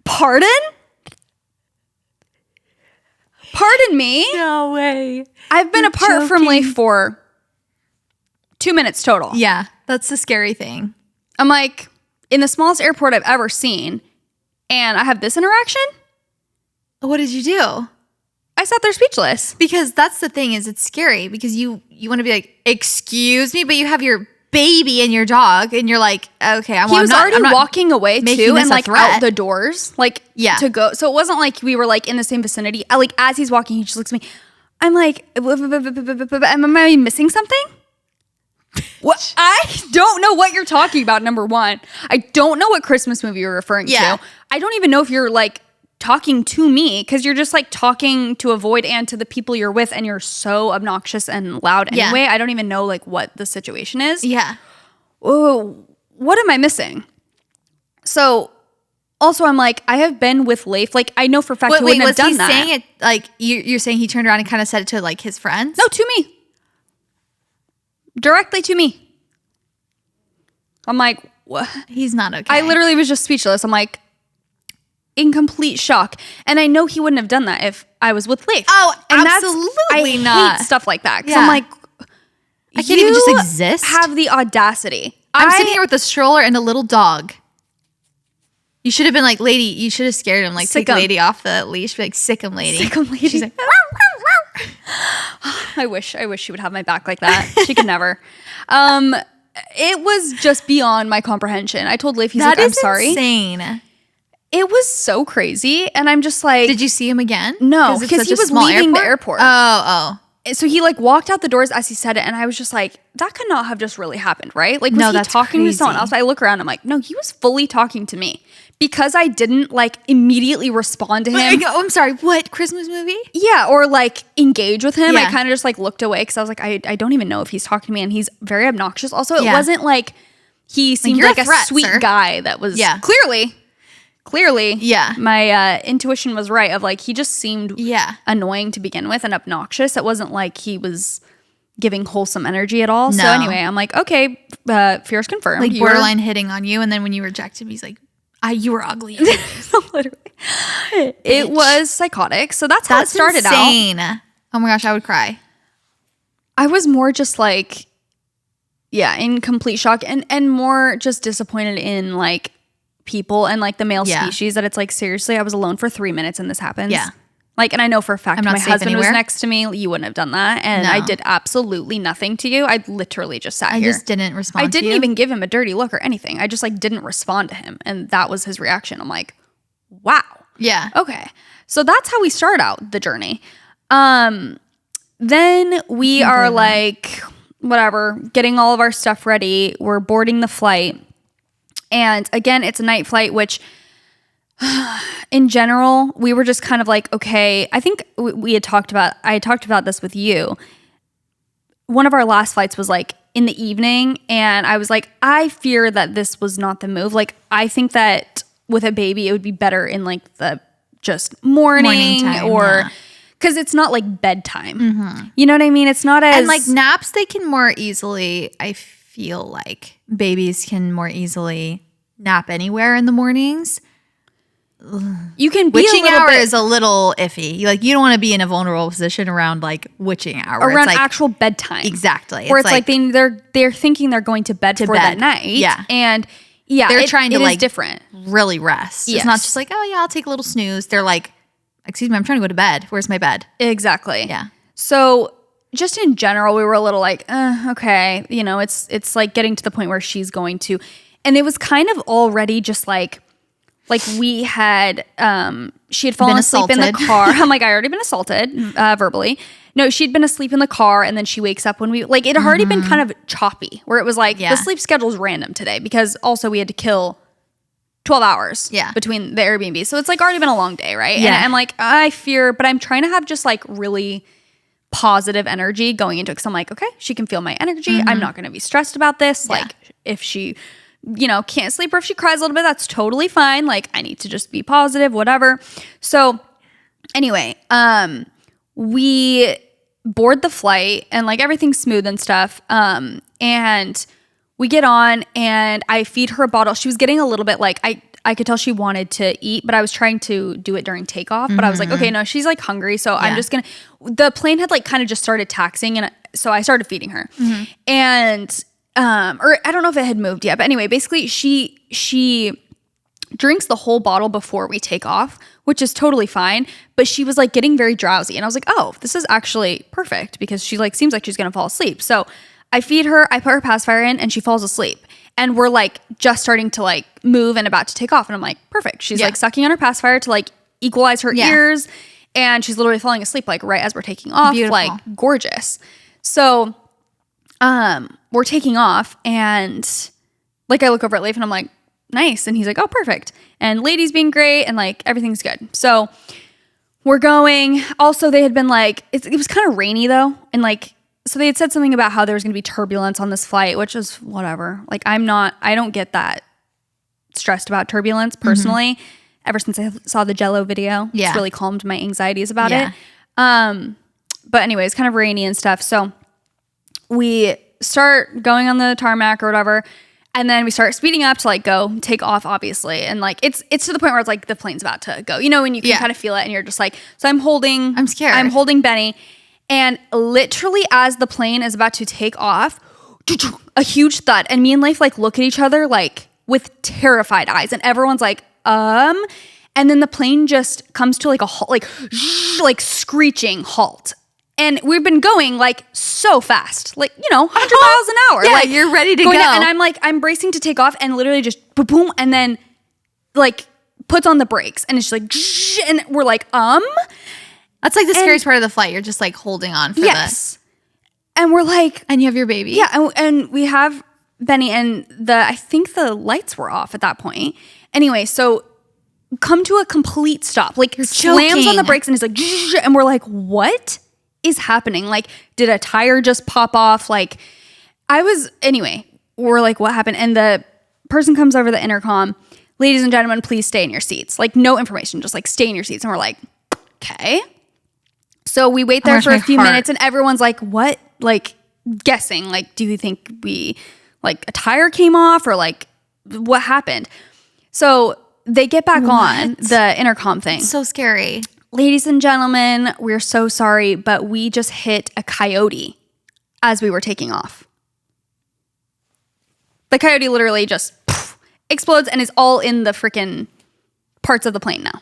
Pardon? Pardon me? No way. I've been apart from Leif for 2 minutes total. Yeah, that's the scary thing. I'm like, in the smallest airport I've ever seen, and I have this interaction? What did you do? I sat there speechless. Because that's the thing is it's scary because you want to be like, excuse me, but you have your baby and your dog and you're like, okay, he was already walking away too and like out the doors, like to go. So it wasn't like we were like in the same vicinity. Like as he's walking, he just looks at me. I'm like, am I missing something? What? I don't know what you're talking about, number one. I don't know what Christmas movie you're referring to. I don't even know if you're like talking to me because you're just like talking to avoid and to the people you're with and you're so obnoxious and loud anyway. I don't even know like what the situation is. Yeah. Oh, what am I missing? So also I'm like, I have been with Leif. Like I know for a fact he wouldn't have done that. Was he saying it like you're saying he turned around and kind of said it to like his friends? No, to me. Directly to me. I'm like, what? He's not okay. I literally was just speechless. I'm like, in complete shock. And I know he wouldn't have done that if I was with Leif. Oh, and absolutely I not. hate stuff like that. Because I'm like, I can't even just exist. Have the audacity. I'm sitting here with a stroller and a little dog. You should have been like, lady, you should have scared him. Like, take lady off the leash. Be like, sick him, lady. Sick him, lady. She's like, I wish she would have my back like that. She could never. It was just beyond my comprehension. I told Leif, he's like, I'm sorry. Insane. It was so crazy. And I'm just like. Did you see him again? No, because he was leaving the airport. Oh. So he like walked out the doors as he said it. And I was just like, that could not have just really happened, right? Like, was he talking to someone else? I look around. I'm like, no, he was fully talking to me. Because I didn't like immediately respond to him. I'm sorry, what? Christmas movie? Yeah, or like engage with him. Yeah. I kind of just like looked away because I was like, I don't even know if he's talking to me, and he's very obnoxious. Also, it wasn't like he seemed like a sweet guy that was clearly. Yeah. My intuition was right of like he just seemed annoying to begin with and obnoxious. It wasn't like he was giving wholesome energy at all. No. So anyway, I'm like, okay, fear's confirmed. Like borderline hitting on you, and then when you reject him, he's like, you were ugly. Literally. It was psychotic. So that's how it started insane. Oh my gosh, I would cry. I was more just like, in complete shock and more just disappointed in like people and like the male species that it's like, seriously, I was alone for 3 minutes and this happens. Yeah. Like, and I know for a fact my husband was next to me. You wouldn't have done that. And I did absolutely nothing to you. I literally just sat here. I just didn't respond to you. I didn't even give him a dirty look or anything. I just like didn't respond to him. And that was his reaction. I'm like, wow. Yeah. Okay. So that's how we start out the journey. Then we are like, whatever, getting all of our stuff ready. We're boarding the flight. And again, it's a night flight, which in general, we were just kind of like, okay, I think I talked about this with you. One of our last flights was like in the evening. And I was like, I fear that this was not the move. Like, I think that with a baby, it would be better in like the just morning time, or because it's not like bedtime. Mm-hmm. You know what I mean? It's not as. And like naps, they can more easily, I feel like babies can more easily nap anywhere in the mornings. You can be witching hour is a little iffy. You don't want to be in a vulnerable position around like witching hour. Around it's like, actual bedtime. Exactly. Where it's like they're thinking they're going to bed for that night. Yeah. And they're trying to like different. Really rest. Yes. It's not just like, oh yeah, I'll take a little snooze. They're like, excuse me, I'm trying to go to bed. Where's my bed? Exactly. Yeah. So just in general, we were a little like, okay, it's like getting to the point where she's going to, and it was kind of already just like we had, she had fallen asleep in the car. I'm like, I already been assaulted verbally. No, she'd been asleep in the car, and then she wakes up when we, like, it had already been kind of choppy, where it was like, the sleep schedule's random today, because also we had to kill 12 hours between the Airbnb. So it's like already been a long day, right? Yeah. And I'm like, I fear, but I'm trying to have just like really positive energy going into it, because I'm like, okay, she can feel my energy. I'm not going to be stressed about this. Yeah. Like, if she can't sleep, or if she cries a little bit, that's totally fine. Like, I need to just be positive, whatever. So anyway, we board the flight and like everything's smooth and stuff. And we get on and I feed her a bottle. She was getting a little bit like, I could tell she wanted to eat, but I was trying to do it during takeoff. But I was like, okay, no, she's like hungry. So I'm just going to, the plane had like kind of just started taxiing. And so I started feeding her. And, or I don't know if it had moved yet, but anyway, basically she drinks the whole bottle before we take off, which is totally fine. But she was like getting very drowsy. And I was like, oh, this is actually perfect because she like seems like she's going to fall asleep. So I feed her, I put her pacifier in and she falls asleep. And we're like just starting to like move and about to take off. And I'm like, perfect. She's like sucking on her pacifier to like equalize her ears. And she's literally falling asleep like right as we're taking off. Beautiful. Like gorgeous. So we're taking off and like I look over at Leif and I'm like, nice. And he's like, oh, perfect. And Lady's being great and like everything's good. So we're going. Also, they had been like, it was kind of rainy though. And like, so they had said something about how there was going to be turbulence on this flight, which is whatever. Like I don't get that stressed about turbulence personally. Ever since I saw the Jello video, it's really calmed my anxieties about it. But anyway, it's kind of rainy and stuff. So we start going on the tarmac or whatever. And then we start speeding up to like go take off, obviously. And like, it's to the point where it's like the plane's about to go, you know, and you can kind of feel it and you're just like, so I'm scared. I'm holding Benny. And literally as the plane is about to take off, a huge thud. And me and Leif like look at each other like with terrified eyes. And everyone's like, and then the plane just comes to like a halt, like screeching halt. And we've been going like so fast, like, 100 miles an hour. Yeah, like you're ready to go. And I'm like, I'm bracing to take off and literally just boom, boom. And then like puts on the brakes and it's just like, and we're like, That's like the scariest part of the flight. You're just like holding on for this. And we're like, and you have your baby. Yeah. And we have Benny and I think the lights were off at that point. Anyway, so come to a complete stop, like slams on the brakes and it's like, and we're like, what is happening? Like, did a tire just pop off? Like anyway, we're like, what happened? And the person comes over the intercom, ladies and gentlemen, please stay in your seats. Like no information, just like stay in your seats. And we're like, okay. So we wait there for a few minutes and everyone's like, what? Like guessing, like, do you think like a tire came off or like what happened? So they get back on the intercom thing. It's so scary. Ladies and gentlemen, we're so sorry, but we just hit a coyote as we were taking off. The coyote literally just explodes and is all in the freaking parts of the plane now.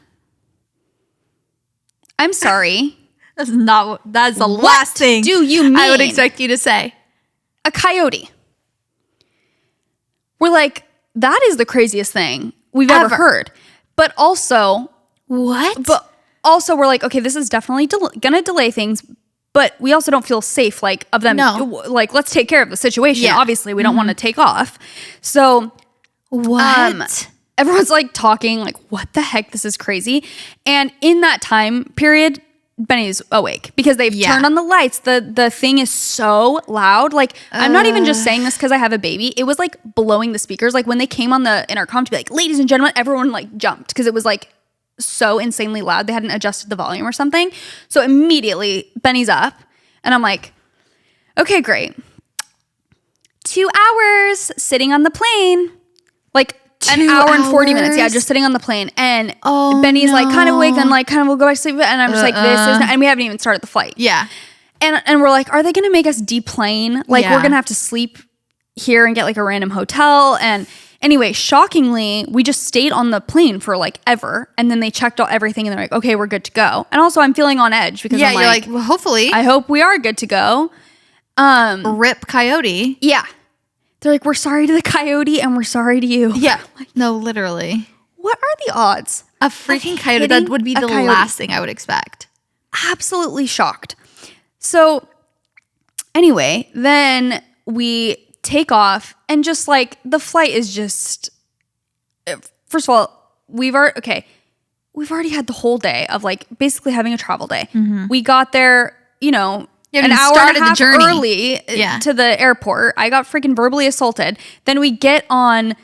I'm sorry. That's the last thing do you mean? I would expect you to say. A coyote. We're like, that is the craziest thing we've ever heard. But also, what? But also, we're like, okay, this is definitely gonna delay things, but we also don't feel safe, like, of them. No. Like, let's take care of the situation. Yeah. Obviously, we don't want to take off. So, what? Everyone's like talking, like, what the heck? This is crazy. And in that time period, Benny's awake because they've turned on the lights. The thing is so loud. Like, I'm not even just saying this because I have a baby. It was like blowing the speakers. Like when they came on the intercom to be like, ladies and gentlemen, everyone like jumped because it was like so insanely loud. They hadn't adjusted the volume or something. So immediately Benny's up and I'm like, okay, great. 2 hours sitting on the plane. Like, an hour and 40 minutes. Yeah, just sitting on the plane. And Benny's like kind of awake and like kind of will go back to sleep. And I'm just like, this is not, and we haven't even started the flight. Yeah. And we're like, are they going to make us deplane? Like we're going to have to sleep here and get like a random hotel. And anyway, shockingly, we just stayed on the plane for like ever. And then they checked out everything and they're like, okay, we're good to go. And also I'm feeling on edge because I'm you're like, well, hopefully. I hope we are good to go. Rip coyote. Yeah. They're like, we're sorry to the coyote and we're sorry to you. Yeah. No, literally. What are the odds? A freaking coyote, that would be the last thing I would expect. Absolutely shocked. So anyway, then we take off and just like the flight is just, first of all, we've already had the whole day of like basically having a travel day. Mm-hmm. We got there, an hour and a half early to the airport. I got freaking verbally assaulted. Then we get on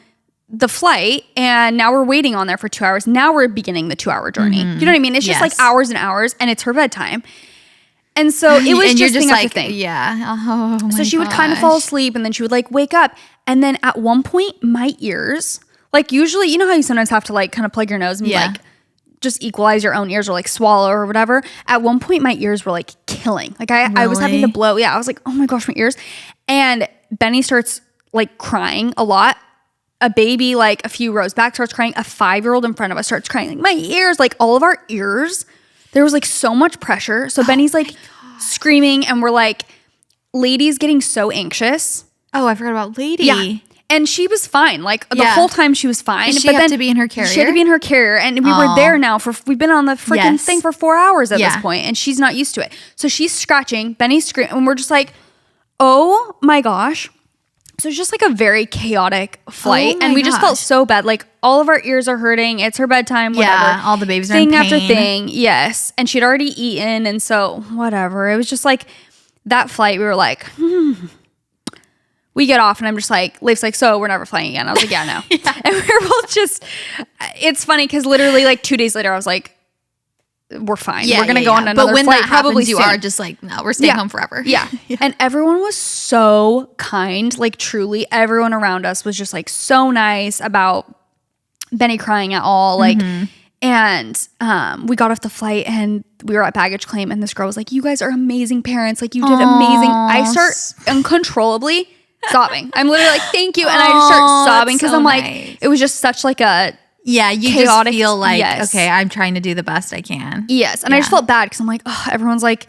the flight and now we're waiting on there for 2 hours. Now we're beginning the 2 hour journey. Mm-hmm. You know what I mean? It's just like hours and hours and it's her bedtime. And so it was and just you're thing just after like, thing. yeah. Oh my So she would kind of gosh. fall asleep and then she would like wake up. And then at one point, my ears, like usually, you know how you sometimes have to like kind of plug your nose and Yeah. like just equalize your own ears or like swallow or whatever. At one point, my ears were like killing. Like I was having to Really? blow. Yeah, I was like, oh my gosh, my ears. And Benny starts like crying a lot. A baby like a few rows back starts crying. A 5-year-old in front of us starts crying. Like my ears, like all of our ears, there was like so much pressure. So Benny's like screaming and we're like, Lady's getting so anxious. Oh, I forgot about Lady. Yeah. And she was fine. Like the Yeah. whole time she was fine. Did she have to be in her carrier? She had to be in her carrier. And we were there now we've been on the freaking Yes. thing for 4 hours at Yeah. this point, and she's not used to it. So she's scratching, Benny's screaming, and we're just like, oh my gosh. So it's just like a very chaotic flight. Oh my And we just felt gosh. so bad. Like all of our ears are hurting. It's her bedtime, whatever. Yeah, all the babies are in Thing after pain. thing. Yes. And she'd already eaten. And so whatever. It was just like that flight. We were like, we get off and I'm just like, Leif's like, so we're never flying again. I was like, yeah, no. And we were both just, it's funny because literally like 2 days later, I was like, we're fine. We're going to go on another But when flight that probably happens, you soon. are just like, no, we're staying home forever. Yeah. And everyone was so kind. Like truly everyone around us was just like so nice about Benny crying at all. Like, and we got off the flight and we were at baggage claim and this girl was like, you guys are amazing parents. Like you did amazing. I start uncontrollably sobbing. I'm literally like, thank you. And I just start sobbing because so I'm like, nice. it was just such like a, Yeah, you chaotic- just feel like, yes. okay, I'm trying to do the best I can. yes. And I just felt bad because I'm like, oh, everyone's like,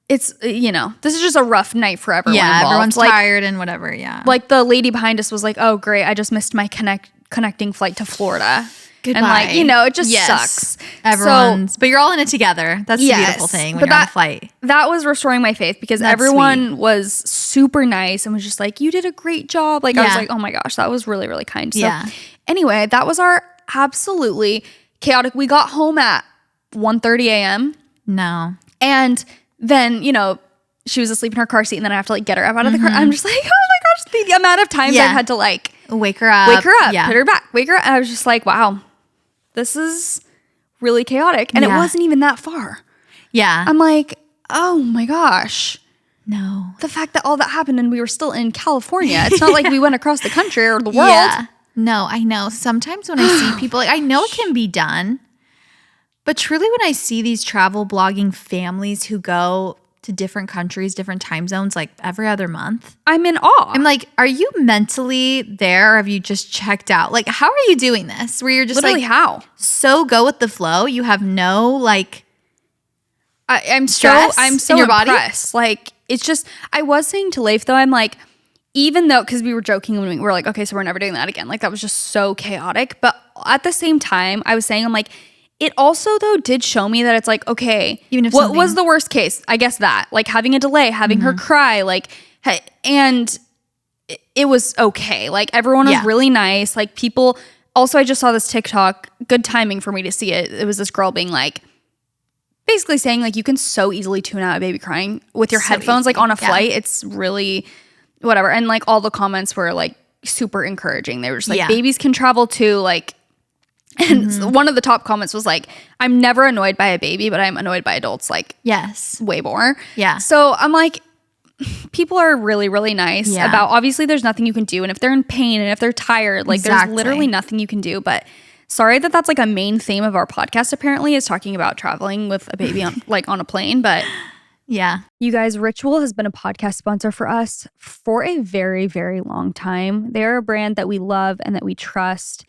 it's, you know, this is just a rough night for everyone Yeah, involved. everyone's like, tired and whatever, yeah. like the lady behind us was like, oh great, I just missed my connecting flight to Florida. Goodbye. And like, you know, it just Yes. sucks. Everyone's, but you're all in it together. That's the beautiful Yes, thing when but you're on that- a flight. That was restoring my faith because That's everyone was super nice and was just like, you did a great job. Like I was Yeah. like, oh my gosh, that was really, really kind. So Yeah. anyway, that was our absolutely chaotic. We got home at 1:30 a.m. No. and then, you know, she was asleep in her car seat and then I have to like get her up out of the car. I'm just like, oh my gosh, the amount of times Yeah. I've had to like Wake her up. wake her up, Yeah. put her back, wake her up. And I was just like, wow, this is really chaotic. And it Yeah. wasn't even that far. Yeah. I'm like, oh my gosh. No. The fact that all that happened and we were still in California. It's not like we went across the country or the world. Yeah. No, I know. Sometimes when I see people, like I know it can be done, but truly when I see these travel blogging families who go to different countries, different time zones, like every other month, I'm in awe. I'm like, are you mentally there or have you just checked out? Like, how are you doing this? Where you're just literally like how? so go with the flow. You have no like I'm stress so in your body? impressed. Like it's just, I was saying to Leif though, I'm like, even though, because we were joking when we were like, okay, so we're never doing that again. Like that was just so chaotic. But at the same time, I was saying, I'm like, it also though did show me that it's like, okay, Even if what something- was the worst case? I guess that like having a delay, having her cry, like, and it was okay. Like everyone was Yeah. really nice. Like people, also I just saw this TikTok, good timing for me to see it. It was this girl being like, basically saying like you can so easily tune out a baby crying with your So headphones like easy. on a Yeah. flight. It's really whatever. And like all the comments were like super encouraging. They were just like, Yeah. babies can travel too. Like, and one of the top comments was like, I'm never annoyed by a baby, but I'm annoyed by adults like yes. way more. Yeah. So I'm like, people are really, really nice Yeah. about, obviously there's nothing you can do. And if they're in pain and if they're tired, like Exactly. there's literally nothing you can do. But sorry that that's like a main theme of our podcast apparently, is talking about traveling with a baby on like on a plane. But Yeah. you guys, Ritual has been a podcast sponsor for us for a very, very long time. They're a brand that we love and that we trust.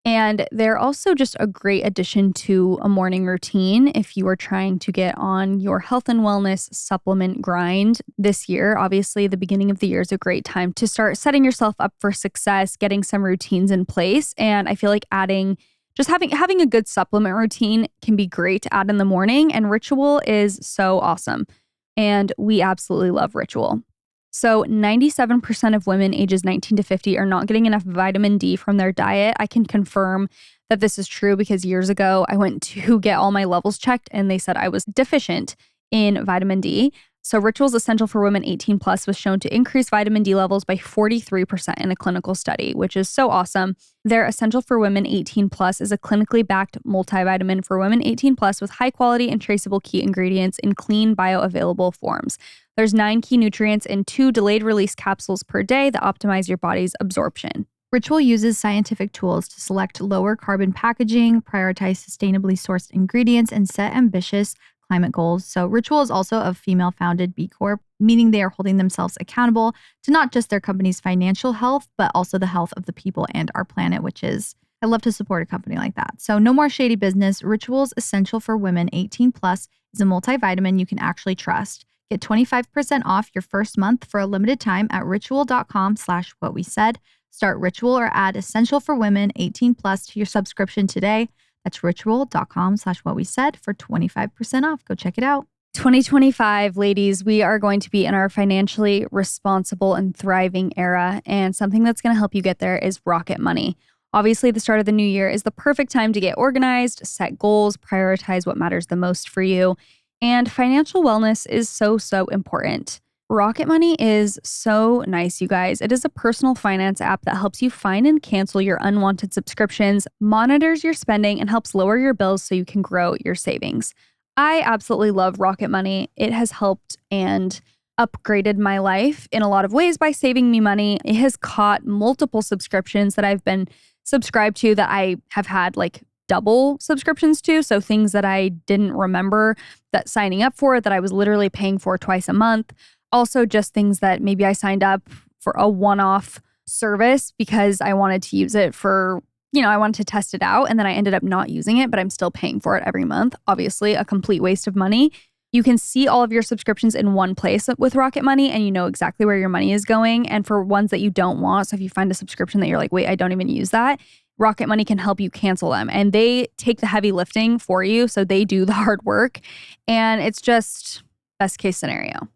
And they're also just a great addition to a morning routine if you are trying to get on your health and wellness supplement grind this year. Obviously, the beginning of the year is a great time to start setting yourself up for success, getting some routines in place. And I feel like having a good supplement routine can be great to add in the morning. And Ritual is so awesome. And we absolutely love Ritual. So 97% of women ages 19 to 50 are not getting enough vitamin D from their diet. I can confirm that this is true because years ago I went to get all my levels checked and they said I was deficient in vitamin D. So Ritual's Essential for Women 18 Plus was shown to increase vitamin D levels by 43% in a clinical study, which is so awesome. Their Essential for Women 18 Plus is a clinically backed multivitamin for women 18 plus with high quality and traceable key ingredients in clean bioavailable forms. There's 9 key nutrients in 2 delayed release capsules per day that optimize your body's absorption. Ritual uses scientific tools to select lower carbon packaging, prioritize sustainably sourced ingredients, and set ambitious climate goals. So Ritual is also a female-founded B Corp, meaning they are holding themselves accountable to not just their company's financial health, but also the health of the people and our planet, which is, I love to support a company like that. So no more shady business. Ritual's Essential for Women 18 Plus is a multivitamin you can actually trust. Get 25% off your first month for a limited time at ritual.com/whatwesaid. Start Ritual or add Essential for Women 18 Plus to your subscription today. That's ritual.com/whatwesaid for 25% off. Go check it out. 2025, ladies, we are going to be in our financially responsible and thriving era. And something that's going to help you get there is Rocket Money. Obviously, the start of the new year is the perfect time to get organized, set goals, prioritize what matters the most for you. And financial wellness is so important. Rocket Money is so nice, you guys. It is a personal finance app that helps you find and cancel your unwanted subscriptions, monitors your spending, and helps lower your bills so you can grow your savings. I absolutely love Rocket Money. It has helped and upgraded my life in a lot of ways by saving me money. It has caught multiple subscriptions that I've been subscribed to that I have had like double subscriptions to. So things that I didn't remember that signing up for that I was literally paying for twice a month. Also just things that maybe I signed up for a one-off service because I wanted to use it for, I wanted to test it out, and then I ended up not using it, but I'm still paying for it every month. Obviously, a complete waste of money. You can see all of your subscriptions in one place with Rocket Money, and you know exactly where your money is going. And for ones that you don't want, so if you find a subscription that you're like, wait, I don't even use that, Rocket Money can help you cancel them. And they take the heavy lifting for you, so they do the hard work. And it's just best case scenario.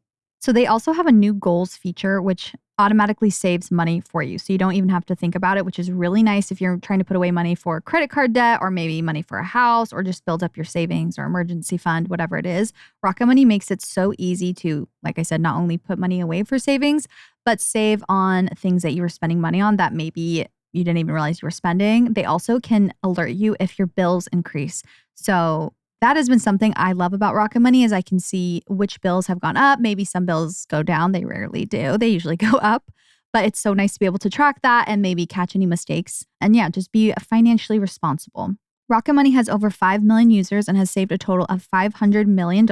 So they also have a new goals feature, which automatically saves money for you. So you don't even have to think about it, which is really nice if you're trying to put away money for credit card debt or maybe money for a house or just build up your savings or emergency fund, whatever it is. Rocket Money makes it so easy to, like I said, not only put money away for savings, but save on things that you were spending money on that maybe you didn't even realize you were spending. They also can alert you if your bills increase. So that has been something I love about Rocket Money is I can see which bills have gone up. Maybe some bills go down. They rarely do. They usually go up. But it's so nice to be able to track that and maybe catch any mistakes. And yeah, just be financially responsible. Rocket Money has over 5 million users and has saved a total of $500 million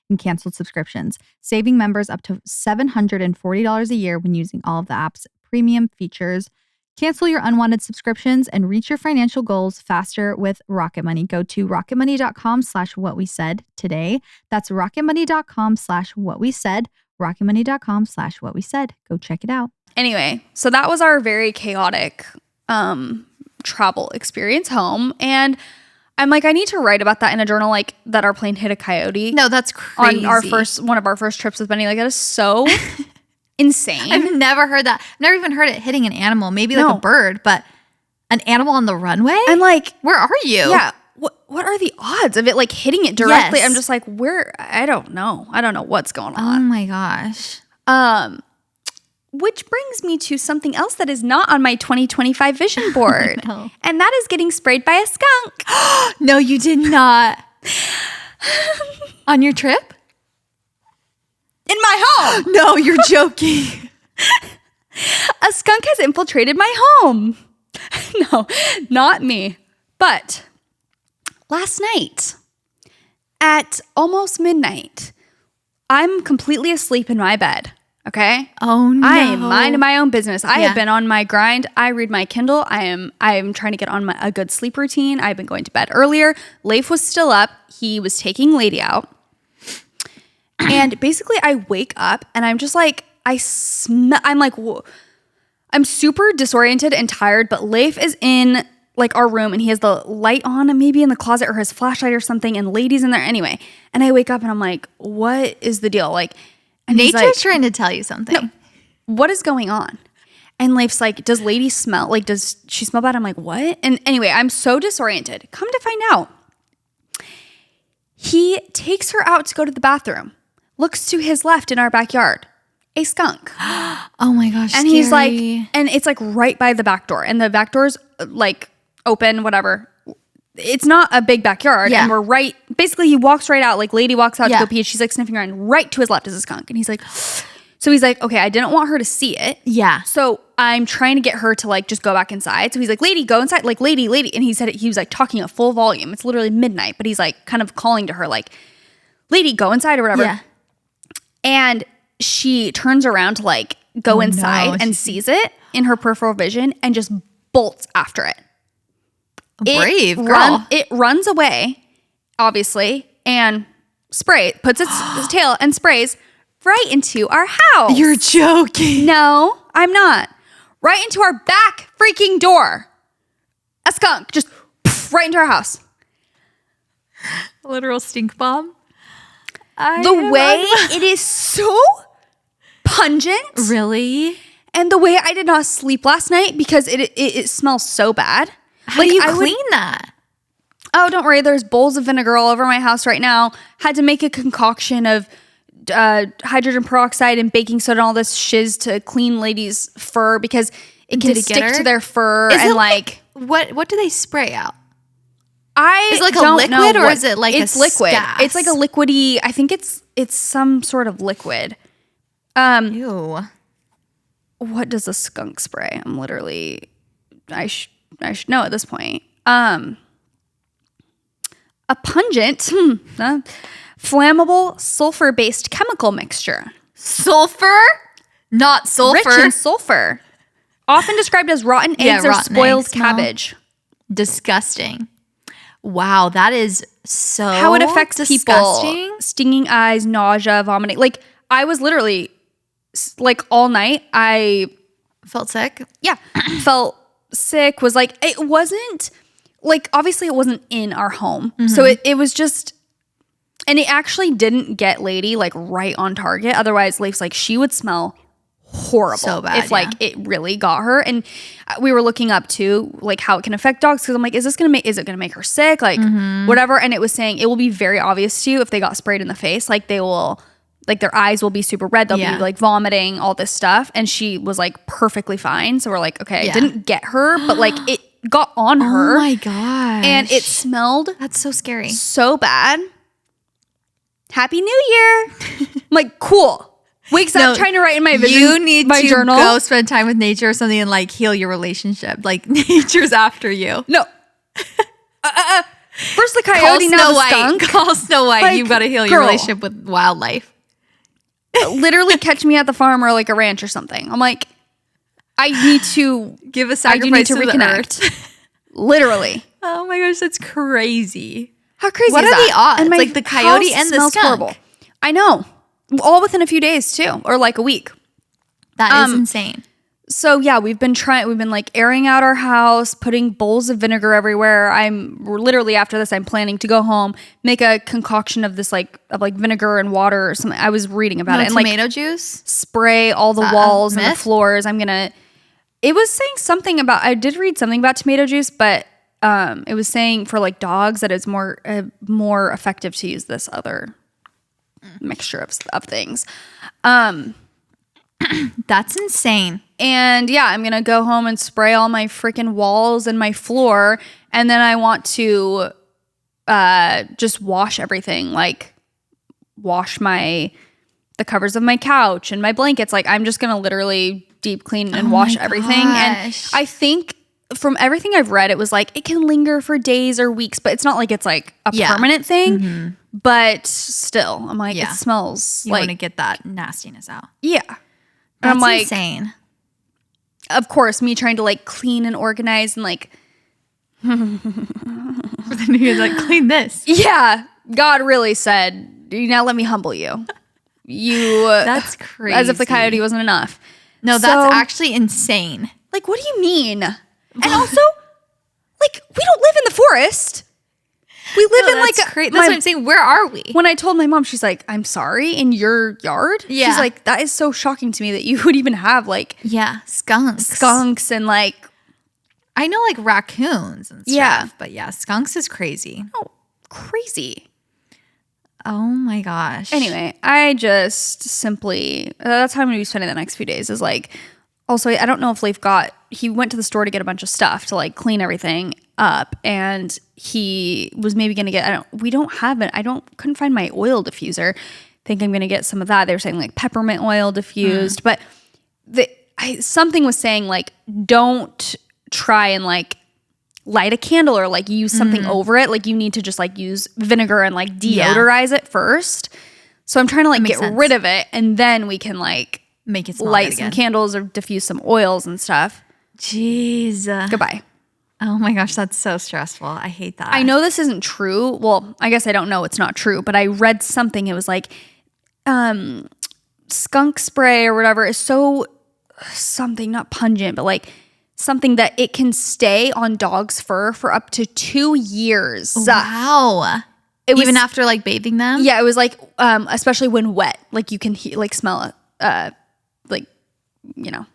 in canceled subscriptions, saving members up to $740 a year when using all of the app's premium features. Cancel your unwanted subscriptions and reach your financial goals faster with Rocket Money. Go to rocketmoney.com/whatwesaid today. That's rocketmoney.com/whatwesaid. rocketmoney.com/whatwesaid. Go check it out. Anyway, so that was our very chaotic travel experience home. And I'm like, I need to write about that in a journal, like that our plane hit a coyote. No, that's crazy. On one of our first trips with Benny. Like, that is so insane. I've never heard that. I've never even heard it hitting an animal, maybe like a bird, but an animal on the runway? I'm like, where are you? Yeah. What are the odds of it like hitting it directly? Yes. I'm just like, I don't know. I don't know what's going on. Oh my gosh. Which brings me to something else that is not on my 2025 vision board. No. And that is getting sprayed by a skunk. No, you did not. On your trip? In my home. No, you're joking. A skunk has infiltrated my home. No, not me. But last night at almost midnight, I'm completely asleep in my bed. Okay? Oh no. I am minding my own business. I have been on my grind. I read my Kindle. I am trying to get on a good sleep routine. I've been going to bed earlier. Leif was still up. He was taking Lady out. And basically I wake up and I'm just like, I'm like, whoa. I'm super disoriented and tired, but Leif is in like our room and he has the light on, maybe in the closet or his flashlight or something, and Lady's in there anyway. And I wake up and I'm like, what is the deal? Like, and nature's trying to tell you something. No, what is going on? And Leif's like, does Lady smell? Like, does she smell bad? I'm like, what? And anyway, I'm so disoriented. Come to find out, he takes her out to go to the bathroom. looks to his left in our backyard. A skunk. Oh my gosh. And scary. he's like, and it's like right by the back door. And the back door's like open, whatever. It's not a big backyard. Yeah. And we're right, basically he walks right out. Like lady walks out Yeah. to go pee. She's like sniffing around. Right to his left is a skunk. And he's like, so he's like, okay, I didn't want her to see it. Yeah. So I'm trying to get her to like just go back inside. So he's like, lady, go inside. Like, lady. And he said it, he was like talking at full volume. It's literally midnight, but he's like kind of calling to her like, lady, go inside or whatever. Yeah. And she turns around to like go inside and sees it in her peripheral vision and just bolts after it. Brave girl. It runs away, obviously, and puts its tail and sprays right into our house. You're joking. No, I'm not. Right into our back freaking door. A skunk just right into our house. Literal stink bomb. The way it is so pungent. Really? And the way I did not sleep last night because it smells so bad. How do you clean that? Oh, don't worry. There's bowls of vinegar all over my house right now. Had to make a concoction of hydrogen peroxide and baking soda and all this shiz to clean ladies' fur because it can stick to their fur. Is and it like what do they spray out? Is it like a liquid or is it like it's a liquid? gas? It's like a liquidy. I think it's some sort of liquid. Ew. What does a skunk spray? I'm literally I should know at this point. A pungent, flammable sulfur-based chemical mixture. Sulfur? Not sulfur. Rich in sulfur. Often described as rotten eggs or rotten spoiled eggs, cabbage. No. Disgusting. Wow, that is so How it affects disgusting. people. Stinging eyes, nausea, vomiting. Like, I was literally, like, all night, I Felt sick? felt sick, was like, it wasn't, like, obviously it wasn't in our home. So it was just, and it actually didn't get lady, like, right on target. Otherwise, Leif's like, she would smell horrible. So bad, if, like, it really got her. And we were looking up, too, like, how it can affect dogs. Because I'm like, is it going to make her sick? Like, whatever. And it was saying it will be very obvious to you if they got sprayed in the face. Like, they will... Like their eyes will be super red. They'll be like vomiting, all this stuff. And she was like perfectly fine. So we're like, okay, I didn't get her, but like it got on her. Oh my gosh. And it smelled That's so scary. so bad. Happy New Year. I'm like, cool. Wakes up trying to write in my vision. You need my to journal. go spend time with nature or something and like heal your relationship. Like nature's after you. No. First the Call coyote, now Snow the White. skunk. Call Snow White. Like, You've got to heal your girl. relationship with wildlife. Literally catch me at the farm or like a ranch or something. I'm like, I need to Give a I do need sacrifice to to the reconnect. earth. Literally. Oh my gosh, that's crazy. How crazy What is are that? the odds? And my Like the coyote house and the smells skunk. horrible. I know. All within a few days too, or like a week. That is insane. So yeah, we've been like airing out our house, putting bowls of vinegar everywhere. We're literally after this, I'm planning to go home, make a concoction of this like vinegar and water or something. I was reading about it and Tomato like juice. spray all the that a walls and the myth? floors. It was saying something about, I did read something about tomato juice, but it was saying for like dogs that it's more effective to use this other mixture of things. That's insane. And yeah, I'm going to go home and spray all my freaking walls and my floor. And then I want to just wash everything, like wash the covers of my couch and my blankets. Like I'm just going to literally deep clean and wash everything. And I think from everything I've read, it was like it can linger for days or weeks, but it's not like it's like a permanent thing. But still, I'm like, it smells You like... want to get that nastiness out. Yeah. And That's I'm like, insane. of course, me trying to like clean and organize and like, You're like, clean this. yeah, God really said, now let me humble you. That's crazy. As if the coyote wasn't enough. No, that's actually insane. Like, what do you mean? And also, like, we don't live in the forest. We live in like that's what I'm saying. Where are we? When I told my mom, she's like, I'm sorry, in your yard? Yeah. She's like, that is so shocking to me that you would even have like skunks and like, I know like raccoons and stuff. Yeah. But yeah, skunks is crazy. oh, crazy. Oh my gosh. Anyway, I just simply, that's how I'm going to be spending the next few days is like, also, I don't know if Leif he went to the store to get a bunch of stuff to like clean everything up, and he was maybe going to get, couldn't find my oil diffuser. Think I'm going to get some of that. They were saying like peppermint oil diffused, but something was saying like, don't try and like light a candle or like use something over it. Like you need to just like use vinegar and like deodorize it first. So I'm trying to like get rid of it, and then we can like make it smell light some candles or diffuse some oils and stuff. Jeez. Goodbye. Oh my gosh, that's so stressful. I hate that. I know this isn't true. Well, I guess I don't know it's not true, but I read something. It was like skunk spray or whatever is so something, not pungent, but like something that it can stay on dog's fur for up to 2 years. Wow. Even after like bathing them? Yeah, it was like, especially when wet, like you can like smell it, like, you know,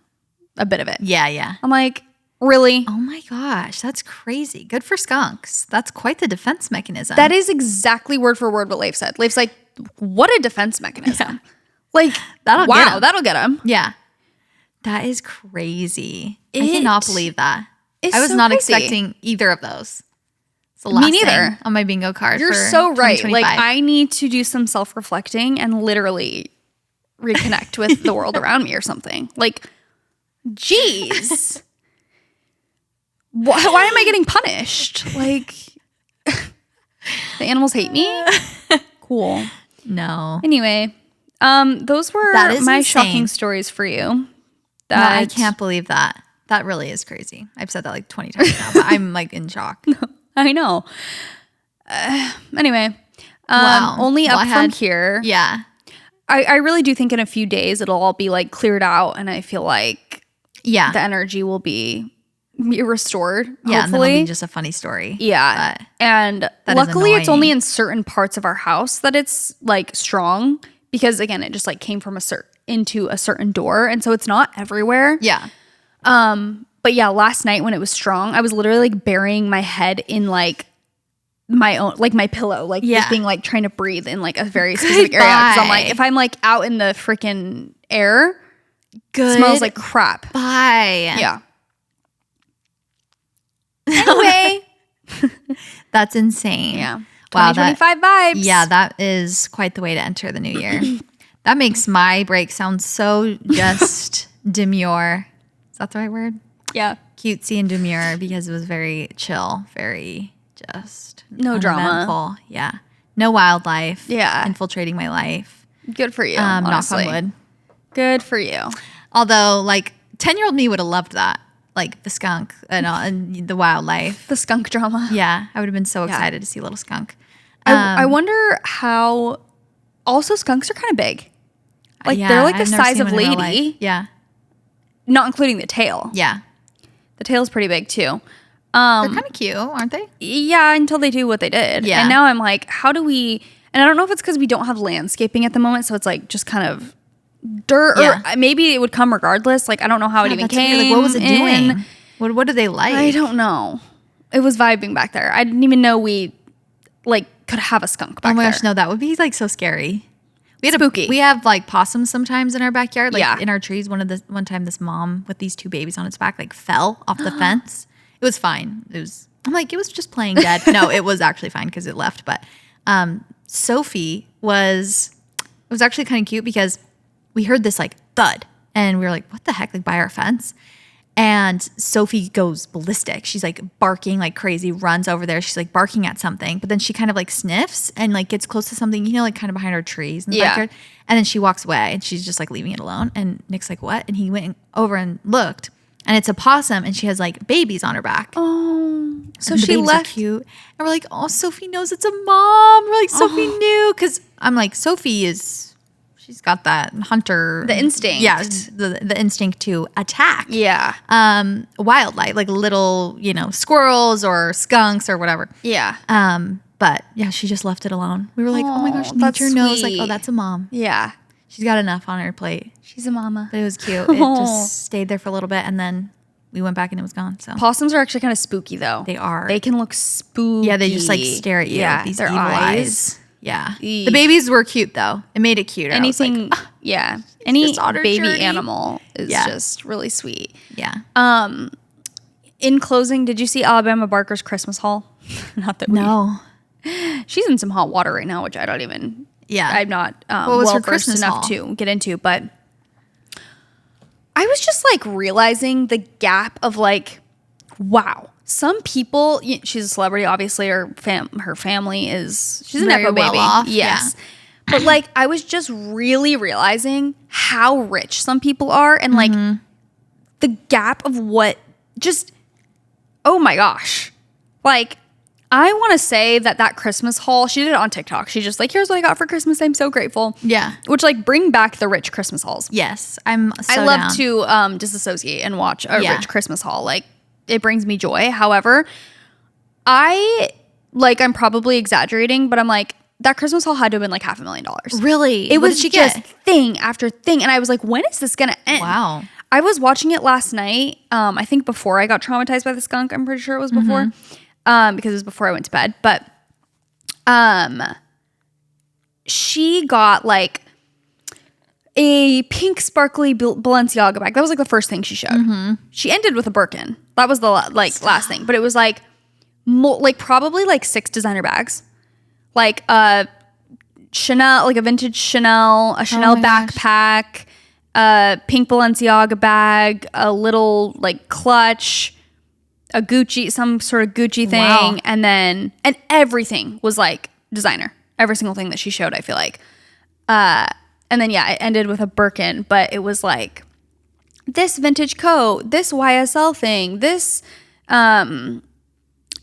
a bit of it. Yeah. I'm like, really? Oh my gosh, that's crazy. Good for skunks. That's quite the defense mechanism. That is exactly word for word what Leif said. Leif's like, what a defense mechanism. Yeah. Like, that'll get him. Yeah. That is crazy. I cannot believe that. I was so not crazy. expecting either of those. It's the last Me neither. thing on my bingo card. You're for so right. Like, 2025. I need to do some self-reflecting and literally reconnect with the world around me or something. Like, geez. Why am I getting punished? Like, the animals hate me? Cool. No. Anyway, those were my shocking stories for you. I can't believe that. That really is crazy. I've said that like 20 times now, but I'm like in shock. No, I know. Anyway, Wow. Only up from here. Yeah. I really do think in a few days it'll all be like cleared out, and I feel like the energy will be restored. Yeah, hopefully. and then it'll be just a funny story. Yeah, and luckily it's only in certain parts of our house that it's like strong, because again it just like came from into a certain door, and so it's not everywhere. Yeah. But yeah, last night when it was strong, I was literally like burying my head in like my own, like my pillow, like just being like trying to breathe in like a very specific area. Because I'm like, if I'm like out in the freaking air, it smells like crap. Bye. Yeah. Anyway, that's insane. Yeah. Wow. 2025 vibes. Yeah, that is quite the way to enter the new year. That makes my break sound so just demure. Is that the right word? Yeah. Cutesy and demure, because it was very chill, very just no drama. Uneventful. Yeah. No wildlife. Yeah. Infiltrating my life. Good for you. Knock on wood. Good for you. Although, like, 10-year-old me would have loved that. Like the skunk and the wildlife. The skunk drama. Yeah. I would have been so excited to see a little skunk. I wonder how. Also, skunks are kind of big. Like, they're like the size of Lady. Yeah. Not including the tail. Yeah. The tail's pretty big too. They're kind of cute, aren't they? Yeah, until they do what they did. Yeah. And now I'm like, how do we... And I don't know if it's because we don't have landscaping at the moment, so it's like just kind of dirt. Yeah. Or maybe it would come regardless. Like, I don't know how it even came. Like, what was it in. doing? What do they like? I don't know. It was vibing back there. I didn't even know we like could have a skunk back there. Oh my gosh, no, that would be like so scary. Spooky. We have like possums sometimes in our backyard, like Yeah. in our trees. One time this mom with these 2 babies on its back like fell off the fence. It was fine. I'm like, it was just playing dead. No, it was actually fine because it left. But Sophie it was actually kind of cute because we heard this like thud and we were like, what the heck, like by our fence. And Sophie goes ballistic. She's like barking like crazy, runs over there. She's like barking at something, but then she kind of like sniffs and like gets close to something, you know, like kind of behind our trees in the backyard. And then she walks away and she's just like leaving it alone. And Nick's like, what? And he went over and looked, and it's a possum and she has like babies on her back. Oh, so And the she babies are left. cute. And we're like, oh, Sophie knows it's a mom. We're like, Sophie knew. Cause I'm like, she's got that hunter. The instinct. Yeah. The instinct to attack. Yeah. Wildlife, like little, squirrels or skunks or whatever. Yeah. But yeah, she just left it alone. We were like, oh my gosh, that's nature knows. Like, sweet. oh, that's a mom. Yeah. She's got enough on her plate. She's a mama. But it was cute. It just stayed there for a little bit, and then we went back and it was gone. So Possums are actually kind of spooky though. They are. They can look spooky. Yeah, they just like stare at you. Yeah, These their evil eyes. Yeah. Eesh. The babies were cute though. It made it cute. Anything, any just on her baby journey. animal is just really sweet. Yeah. In closing, did you see Alabama Barker's Christmas haul? Not that No. she's in some hot water right now, which I don't even. Yeah. I'm not What was her well versed Christmas enough haul? to get into, but I was just like realizing the gap of like, wow, some people. She's a celebrity, obviously. Her family is. She's a Very nepo well baby, off, yes. But like, I was just really realizing how rich some people are, and like the gap of what just. Oh my gosh, like. I want to say that Christmas haul, she did it on TikTok. She's just like, here's what I got for Christmas. I'm so grateful. Yeah. Which like bring back the rich Christmas hauls. Yes. I love to disassociate and watch a rich Christmas haul. Like it brings me joy. However, I'm probably exaggerating, but I'm like, that Christmas haul had to have been like $500,000. Really? It What was did she just get? thing after thing. And I was like, when is this going to end? Wow. I was watching it last night. I think before I got traumatized by the skunk. I'm pretty sure it was before. Because it was before I went to bed. But she got like a pink sparkly Balenciaga bag. That was like the first thing she showed. She ended with a Birkin. That was the last thing. But it was like probably like 6 designer bags. Like a Chanel, like a vintage Chanel, a Chanel backpack, a pink Balenciaga bag, a little like clutch, a Gucci, some sort of Gucci thing, and everything was like designer. Every single thing that she showed, I feel like. And then it ended with a Birkin, but it was like this vintage coat, this YSL thing, this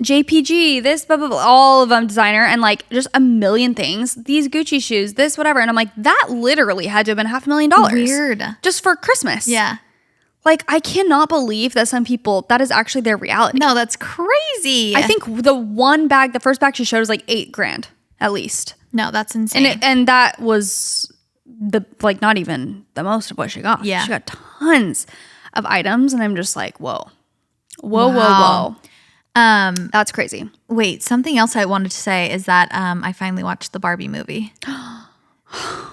JPG, this blah blah blah, all of them designer, and like just a million things. These Gucci shoes, this whatever, and I'm like, that literally had to have been $500,000. Weird. Just for Christmas. Yeah. Like, I cannot believe that some people, that is actually their reality. No, that's crazy. I think the first bag she showed was like $8,000 at least. No, that's insane. And that was not even the most of what she got. Yeah. She got tons of items, and I'm just like, whoa. Wow. That's crazy. Wait, something else I wanted to say is that I finally watched the Barbie movie.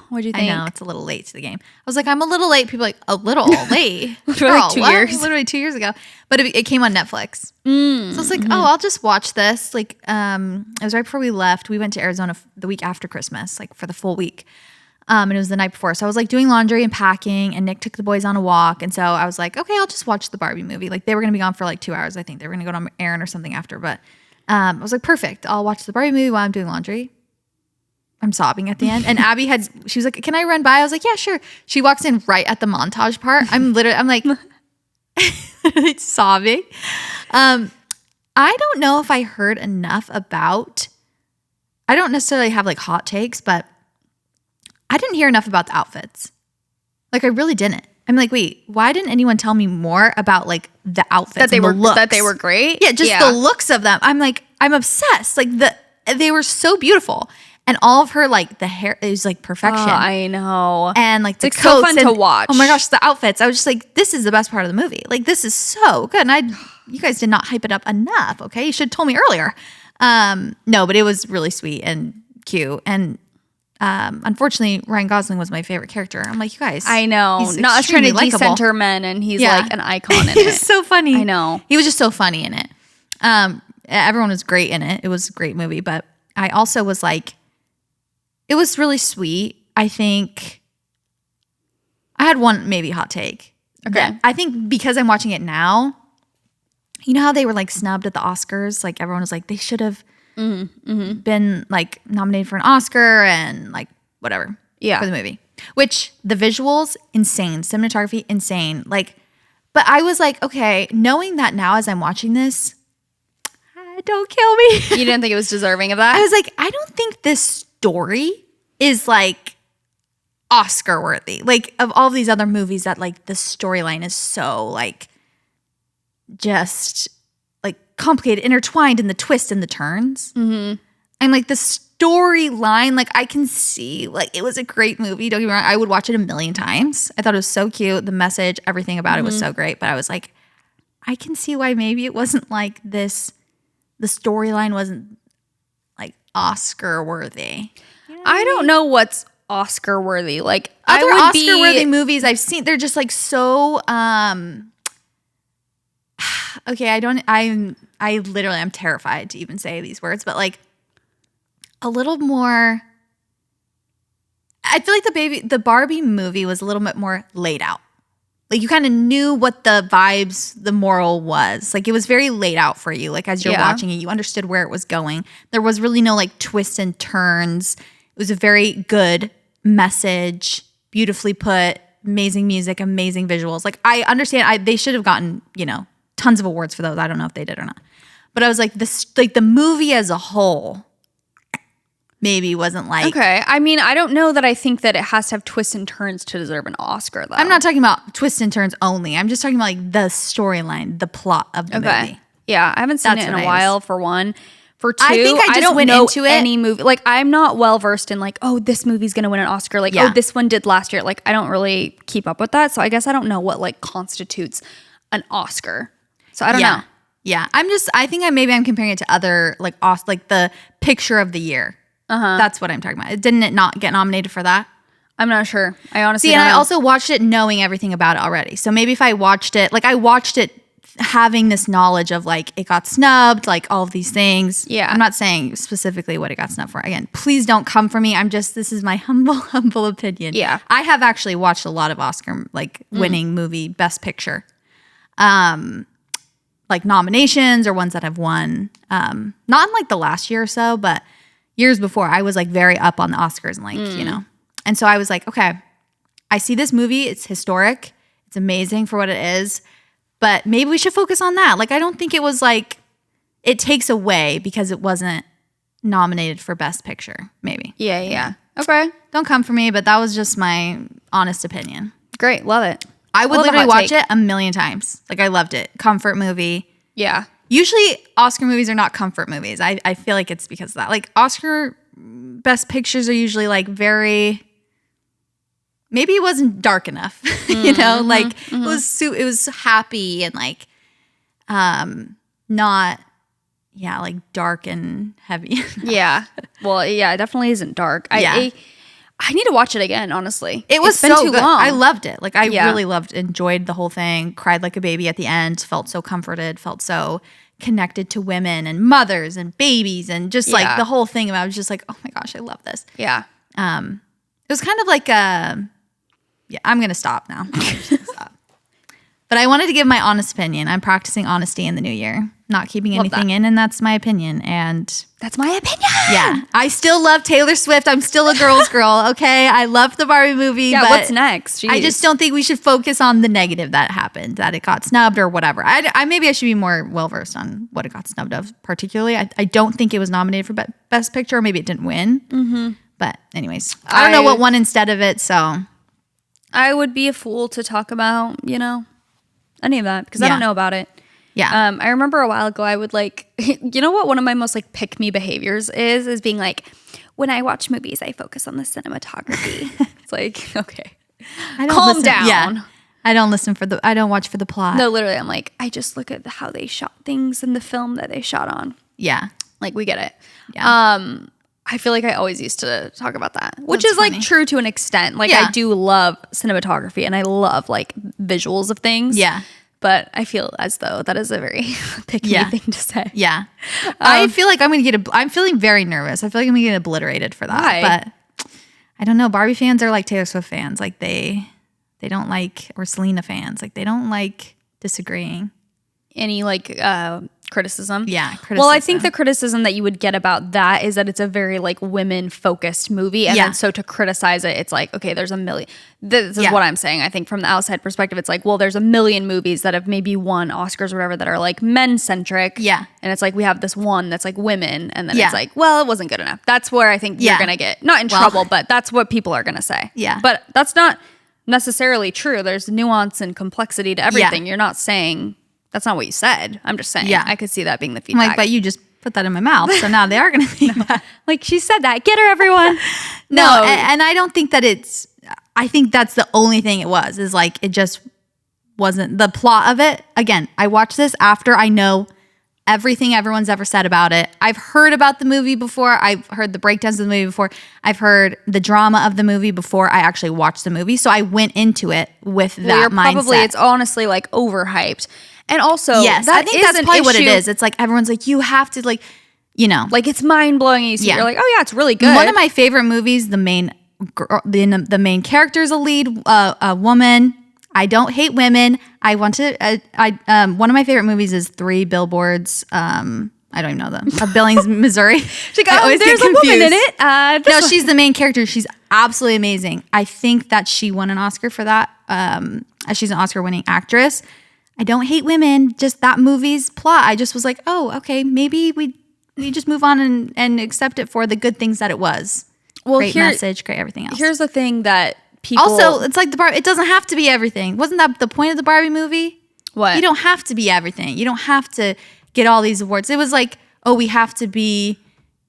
What'd you think? I know, it's a little late to the game. I was like, I'm a little late. People are like, a little late? Literally like 2 years. Literally 2 years ago. But it came on Netflix. So I was like, I'll just watch this. Like, it was right before we left. We went to Arizona the week after Christmas, like for the full week. And it was the night before. So I was like doing laundry and packing, and Nick took the boys on a walk. And so I was like, okay, I'll just watch the Barbie movie. Like they were going to be gone for like 2 hours. I think they were going to go to an errand or something after. But I was like, perfect. I'll watch the Barbie movie while I'm doing laundry. I'm sobbing at the end. And Abby she was like, can I run by? I was like, yeah, sure. She walks in right at the montage part. I'm like sobbing. I don't know if I heard enough about, I don't necessarily have like hot takes, but I didn't hear enough about the outfits. Like I really didn't. I'm like, wait, why didn't anyone tell me more about like the outfits that they looks? were great? Yeah, just the looks of them. I'm like, I'm obsessed. Like they were so beautiful. And all of her, like, the hair, it was like perfection. Oh, I know. And like the it's coats so fun to watch. Oh my gosh, the outfits. I was just like, this is the best part of the movie. Like, this is so good. And you guys did not hype it up enough. Okay. You should have told me earlier. No, but it was really sweet and cute. And unfortunately, Ryan Gosling was my favorite character. I'm like, you guys. I know. Not us trying to decenter men, and he's like an icon in it. He was so funny. I know. He was just so funny in it. Everyone was great in it. It was a great movie. But I also was like, it was really sweet. I think I had one maybe hot take. Okay. I think because I'm watching it now, you know how they were like snubbed at the Oscars? Like everyone was like, they should have been like nominated for an Oscar and like whatever for the movie. Which the visuals, insane. Cinematography, insane. Like, but I was like, okay, knowing that now as I'm watching this, don't kill me. You didn't think it was deserving of that? I was like, I don't think this story is like Oscar worthy. Like of all these other movies that like the storyline is so like just like complicated, intertwined in the twists and the turns. And like the storyline, like I can see like it was a great movie. Don't get me wrong. I would watch it a million times. I thought it was so cute. The message, everything about it was so great. But I was like, I can see why maybe it wasn't like this. The storyline wasn't like Oscar worthy. I don't know what's Oscar worthy. Like other Oscar worthy movies I've seen, they're just like so okay, I'm terrified to even say these words, but like a little more, I feel like the Barbie movie was a little bit more laid out. Like you kind of knew what the vibes, the moral was. Like it was very laid out for you. Like as you're watching it, you understood where it was going. There was really no like twists and turns. It was a very good message, beautifully put, amazing music, amazing visuals. Like I understand they should have gotten, tons of awards for those. I don't know if they did or not. But I was like the movie as a whole maybe wasn't like. Okay. I mean, I don't know that I think that it has to have twists and turns to deserve an Oscar, though. I'm not talking about twists and turns only. I'm just talking about like the storyline, the plot of the movie. Yeah. I haven't seen it in a while, for one. For two, I think I just don't went know into it. any movie. Like, I'm not well versed in like, oh, this movie's going to win an Oscar. Like, oh, this one did last year. Like, I don't really keep up with that. So I guess I don't know what like constitutes an Oscar. So I don't know. Yeah. I think I'm comparing it to other like the picture of the year. That's what I'm talking about. Didn't it not get nominated for that? I'm not sure. I honestly don't know. I also watched it knowing everything about it already. So maybe if I watched it having this knowledge of like it got snubbed, like all of these things. Yeah. I'm not saying specifically what it got snubbed for. Again, please don't come for me. This is my humble opinion. Yeah. I have actually watched a lot of Oscar like winning movie Best Picture. Like nominations or ones that have won. Not in like the last year or so, but years before, I was like very up on the Oscars and like, And so I was like, okay, I see this movie. It's historic. It's amazing for what it is. But maybe we should focus on that. Like, I don't think it was like, it takes away because it wasn't nominated for Best Picture, maybe. Yeah. Okay. Don't come for me, but that was just my honest opinion. Great. Love it. I would literally watch it a million times. Like, I loved it. Comfort movie. Yeah. Usually Oscar movies are not comfort movies. I feel like it's because of that. Like Oscar Best Pictures are usually like very, maybe it wasn't dark enough, like it was happy and like, not, like dark and heavy. Yeah. Well, yeah, it definitely isn't dark. I need to watch it again, honestly. It was been so too good. long. I loved it. Like I really enjoyed the whole thing. Cried like a baby at the end. Felt so comforted. Felt so connected to women and mothers and babies and just like the whole thing. I was just like, oh my gosh, I love this. Yeah. It was kind of like I'm gonna stop now. Stop. But I wanted to give my honest opinion. I'm practicing honesty in the new year, not keeping anything in, and that's my opinion. And that's my opinion. Yeah, I still love Taylor Swift. I'm still a girl's girl. Okay, I love the Barbie movie. Yeah, but what's next? Jeez. I just don't think we should focus on the negative that happened, that it got snubbed or whatever. Maybe I should be more well versed on what it got snubbed of. Particularly, I don't think it was nominated for Best Picture, or maybe it didn't win. Mm-hmm. But anyways, I don't know what won instead of it. So I would be a fool to talk about, any of that because I don't know about it. Yeah. I remember a while ago I would like, what one of my most like pick me behaviors is being like, when I watch movies, I focus on the cinematography. It's like, okay, calm down. Yeah. I don't watch for the plot. No, literally, I'm like, I just look at how they shot things in the film that they shot on. Yeah. Like we get it. Yeah. I feel like I always used to talk about that, which That's is funny. like true to an extent. Like I do love cinematography and I love like visuals of things. Yeah. But I feel as though that is a very picky thing to say. Yeah. I feel like I'm feeling very nervous. I feel like I'm going to get obliterated for that. Why? But I don't know. Barbie fans are like Taylor Swift fans. Like they don't like, or Selena fans. Like they don't like disagreeing. Any like criticism? Yeah, criticism. Well, I think the criticism that you would get about that is that it's a very like women focused movie, and then so to criticize it, it's like, okay, there's a million. This is what I'm saying. I think from the outside perspective, it's like, well, there's a million movies that have maybe won Oscars or whatever that are like men centric. Yeah, and it's like we have this one that's like women, and then it's like, well, it wasn't good enough. That's where I think you're gonna get not in trouble, but that's what people are gonna say. Yeah, but that's not necessarily true. There's nuance and complexity to everything. You're not saying. That's not what you said. I'm just saying. Yeah. I could see that being the feedback. I'm like, but you just put that in my mouth. So now they are going to think that. Like, she said that. Get her, everyone. No. And I don't think that I think that's the only thing it was, is like, it just wasn't the plot of it. Again, I watched this after I know everything everyone's ever said about it. I've heard about the movie before. I've heard the breakdowns of the movie before. I've heard the drama of the movie before I actually watched the movie. So I went into it with that mindset. It's honestly like overhyped. And also, yes, I think that's probably what it is. It's like everyone's like, you have to like, you know. Like it's mind blowing. You see, you're like, oh yeah, it's really good. One of my favorite movies, the main character is a lead, a woman. I don't hate women. I want to. One of my favorite movies is 3 Billboards. I don't even know them. Of Billings, Missouri. She's like, there's a woman in it. No, she's the main character. She's absolutely amazing. I think that she won an Oscar for that. She's an Oscar-winning actress. I don't hate women. Just that movie's plot. I just was like, oh, okay, maybe we just move on and accept it for the good things that it was. Well, great message, great everything else. Here's the thing that people also, it's like the Barbie. It doesn't have to be everything. Wasn't that the point of the Barbie movie? What? You don't have to be everything. You don't have to get all these awards. It was like, oh, we have to be,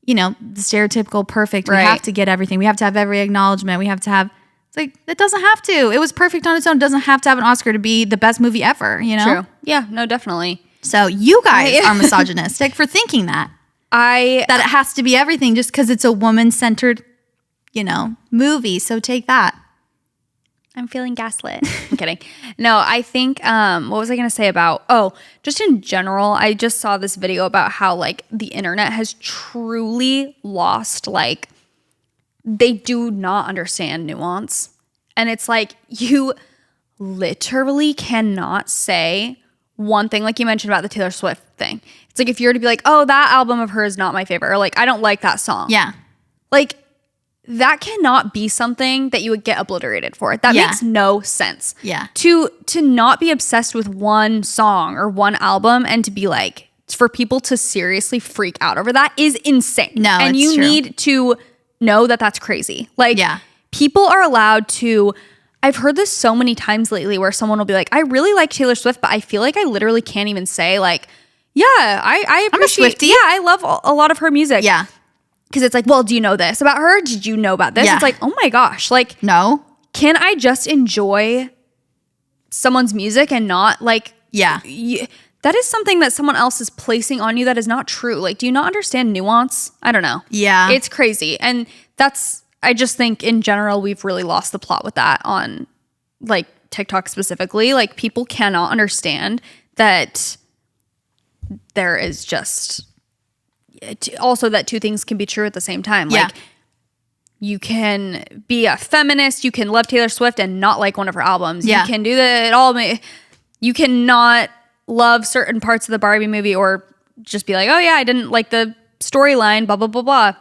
the stereotypical perfect. We have to get everything. We have to have every acknowledgement. We have to have. It's like it doesn't have to. It was perfect on its own. It doesn't have to have an Oscar to be the best movie ever. True. Yeah. No. Definitely. So you guys are misogynistic for thinking that it has to be everything just because it's a woman-centered, movie. So take that. I'm feeling gaslit. I'm kidding. No, I think, what was I going to say about, just in general, I just saw this video about how like the internet has truly lost, like they do not understand nuance. And it's like, you literally cannot say one thing, like you mentioned about the Taylor Swift thing. It's like, if you were to be like, oh, that album of hers is not my favorite, or like, I don't like that song. Yeah. Like, that cannot be something that you would get obliterated for. That makes no sense. Yeah. To not be obsessed with one song or one album and to be like, for people to seriously freak out over that is insane. No, and you need to know that that's crazy. Like, people are allowed to. I've heard this so many times lately where someone will be like, I really like Taylor Swift, but I feel like I literally can't even say like, yeah, I appreciate. I'm a Swiftie. Yeah, I love a lot of her music. Yeah. Because it's like, well, do you know this about her? Did you know about this? Yeah. It's like, oh my gosh. Like, no. Can I just enjoy someone's music and not like, that is something that someone else is placing on you that is not true. Like, do you not understand nuance? I don't know. Yeah. It's crazy. And I just think in general, we've really lost the plot with that on like TikTok specifically. Like, people cannot understand that there is just also that two things can be true at the same time. Yeah. Like, you can be a feminist, you can love Taylor Swift and not like one of her albums. Yeah. You can do that all. You cannot love certain parts of the Barbie movie or just be like, oh yeah, I didn't like the storyline, blah, blah, blah, blah.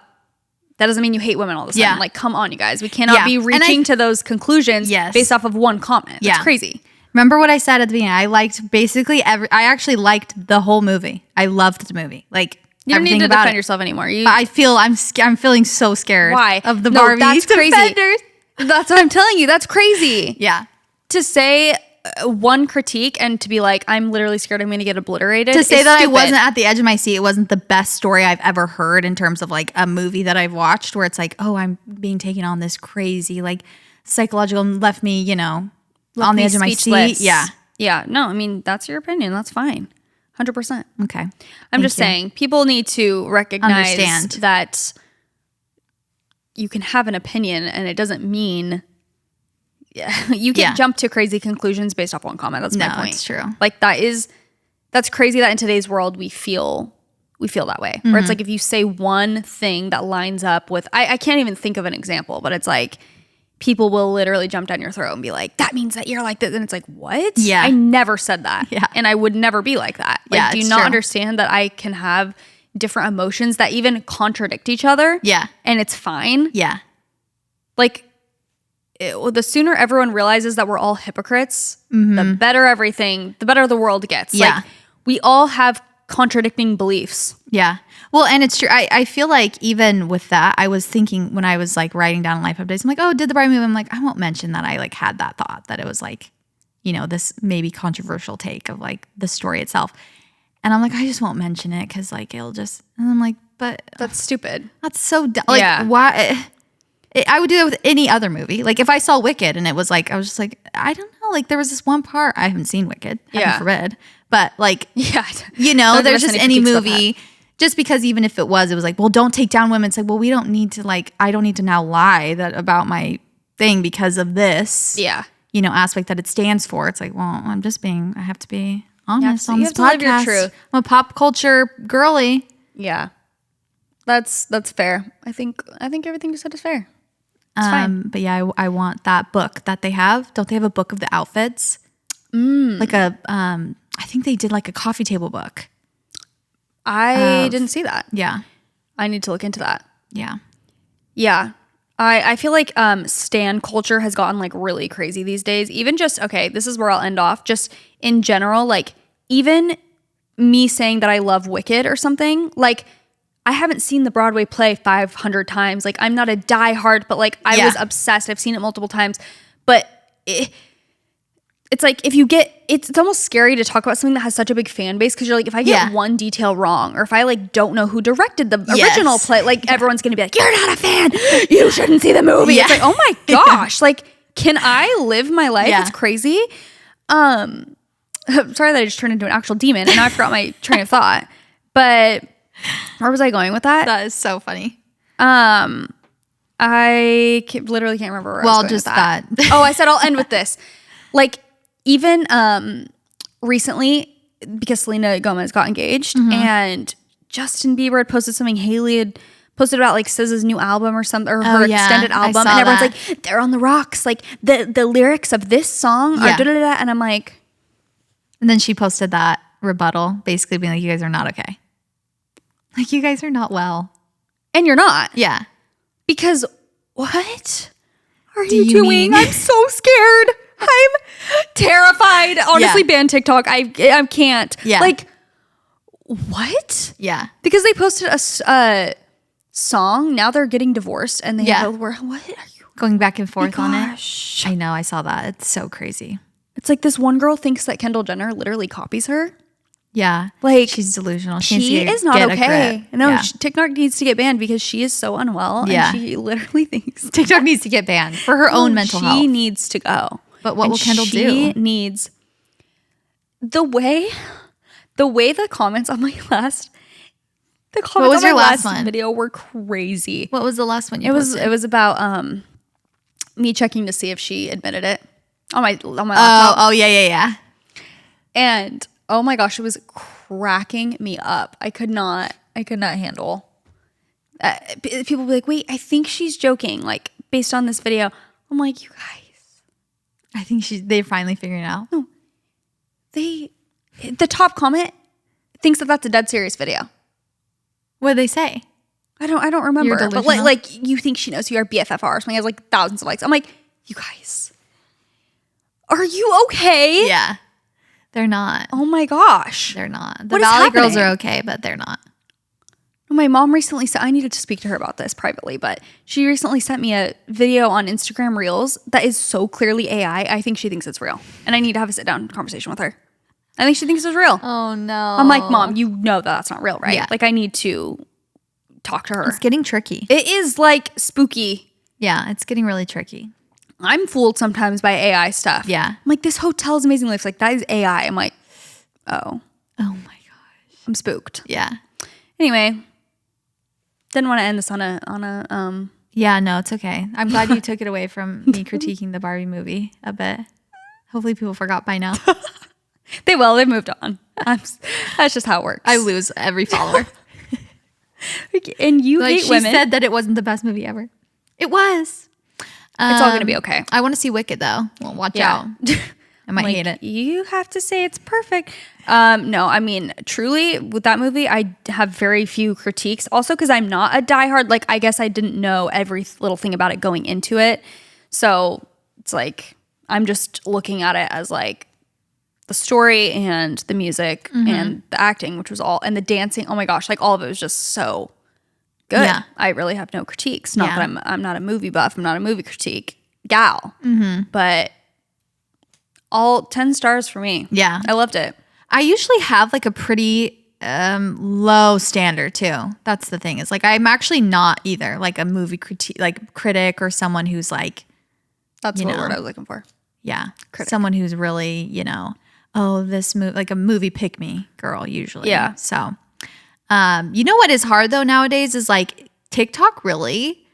That doesn't mean you hate women all the time. Yeah. Like, come on, you guys. We cannot be reaching to those conclusions based off of one comment. That's crazy. Remember what I said at the beginning? I liked basically I actually liked the whole movie. I loved the movie. Like, you don't need to defend yourself anymore. I'm feeling so scared. Why? Of the Barbie that's defenders. Crazy. That's what I'm telling you. That's crazy. Yeah. To say one critique and to be like, I'm literally scared I'm going to get obliterated. To say that stupid. I wasn't at the edge of my seat, it wasn't the best story I've ever heard in terms of like a movie that I've watched where it's like, oh, I'm being taken on this crazy like psychological, left me, on the edge of my seat. Yeah. Yeah. No, I mean, that's your opinion. That's fine. 100%. Okay. I'm just saying, people need to recognize that you can have an opinion and it doesn't mean you can't jump to crazy conclusions based off one comment. That's my point. That's true. Like, that's crazy that in today's world we feel that way. Where it's like, if you say one thing that lines up with, I can't even think of an example, but it's like, people will literally jump down your throat and be like, that means that you're like this. And it's like, what? Yeah. I never said that. Yeah. And I would never be like that. Like, do you not understand that I can have different emotions that even contradict each other? Yeah. And it's fine? Yeah. Like, the sooner everyone realizes that we're all hypocrites, the better the better the world gets. Yeah. Like, we all have contradicting beliefs. Yeah. Well, and it's true. I feel like even with that, I was thinking when I was like writing down life updates, I'm like, oh, did the Barbie movie? I'm like, I won't mention that I like had that thought that it was like, this maybe controversial take of like the story itself. And I'm like, I just won't mention it because like it'll just, and I'm like, but that's stupid. That's so dumb. Like, why? I would do that with any other movie. Like if I saw Wicked and it was like, I was just like, I don't know. Like there was this one part, I haven't seen Wicked, heaven forbid. But like, Yeah. you know, there's just any critiques about movie. Just because even if it was like, well, don't take down women. It's like, well, we don't need to like, I don't need to now lie that about my thing because of this, Yeah. you know, aspect that it stands for. It's like, well, I have to be honest on you this have to live your podcast. truth. I'm a pop culture girly. Yeah. That's fair. I think everything you said is fair. It's fine. But yeah, I want that book that they have. Don't they have a book of the outfits? Like I think they did like a coffee table book. I didn't see that. Yeah. I need to look into that. Yeah. Yeah. I feel like stan culture has gotten like really crazy these days. Even just, okay, this is where I'll end off. Just in general, like even me saying that I love Wicked or something, like I haven't seen the Broadway play 500 times. Like I'm not a diehard, but like I was obsessed. I've seen it multiple times. But it's like if you get, it's almost scary to talk about something that has such a big fan base because you're like, if I get one detail wrong or if I like don't know who directed the original play, like everyone's going to be like, you're not a fan. You shouldn't see the movie. It's like, oh my gosh. Like, can I live my life? It's crazy. Sorry that I just turned into an actual demon and now I forgot my train of thought. But where was I going with that? That is so funny. Literally can't remember where I was going just with that. Oh, I said I'll end with this. Like, even recently, because Selena Gomez got engaged and Justin Bieber had posted something, Haley had posted about like SZA's new album or something, or her extended album, and everyone's like, they're on the rocks. Like the lyrics of this song are da-da-da-da, and I'm like, and then she posted that rebuttal, basically being like, you guys are not okay. Like you guys are not well, and you're not, because what are you doing? I'm so scared. I'm terrified. Honestly, ban TikTok. I can't. Like, what? Yeah. Because they posted a song. Now they're getting divorced, and they have what are you going back and forth on it? I know. I saw that. It's so crazy. It's like this one girl thinks that Kendall Jenner literally copies her. Yeah. Like she's delusional. She is not okay. No, TikTok needs to get banned because she is so unwell. And she literally thinks TikTok needs to get banned for her own mental health. She needs to go. But what will Kendall do? She needs the way the comments on my last what was your last one? Video were crazy. What was the last one you posted? It was about me checking to see if she admitted it on my laptop. Oh yeah. And oh my gosh, it was cracking me up. I could not handle. People will be like, wait, I think she's joking, like based on this video. I'm like, you guys. I think they're finally figuring it out. No, the top comment thinks that that's a dead serious video. What did they say? I don't remember. But like you think she knows who your BFF are? Something has like thousands of likes. I'm like, you guys, are you okay? Yeah, they're not. Oh my gosh, they're not. The Valley Girls are okay, but they're not. My mom recently said, I needed to speak to her about this privately, but she recently sent me a video on Instagram Reels that is so clearly AI. I think she thinks it's real. And I need to have a sit down conversation with her. I think she thinks it's real. Oh no. I'm like, Mom, you know that's not real, right? Yeah. Like I need to talk to her. It's getting tricky. It is like spooky. Yeah, it's getting really tricky. I'm fooled sometimes by AI stuff. Yeah. I'm like, this hotel's amazing. It's like, that is AI. I'm like, oh. Oh my gosh. I'm spooked. Yeah. Anyway. Didn't want to end this on a Yeah, no, it's okay. I'm glad you took it away from me critiquing the Barbie movie a bit. Hopefully people forgot by now. They will. They've moved on. That's just how it works. I lose every follower. And you hate women. She said that it wasn't the best movie ever. It was. It's all going to be okay. I want to see Wicked though. Well, watch out. I might hate it. You have to say it's perfect. No, I mean, truly, with that movie, I have very few critiques. Also, because I'm not a diehard. Like, I guess I didn't know every little thing about it going into it. So it's like, I'm just looking at it as like the story and the music and the acting, which was all, and the dancing. Oh my gosh, like all of it was just so good. Yeah. I really have no critiques. Not that I'm not a movie buff. I'm not a movie critique gal. But all 10 stars for me. Yeah. I loved it. I usually have like a pretty low standard too. That's the thing. Is like I'm actually not either like a movie critic or someone who's like that's what word I was looking for. Yeah. Critic. Someone who's really, oh, this movie, like a movie pick me girl usually. Yeah. So, you know what is hard though nowadays is like TikTok really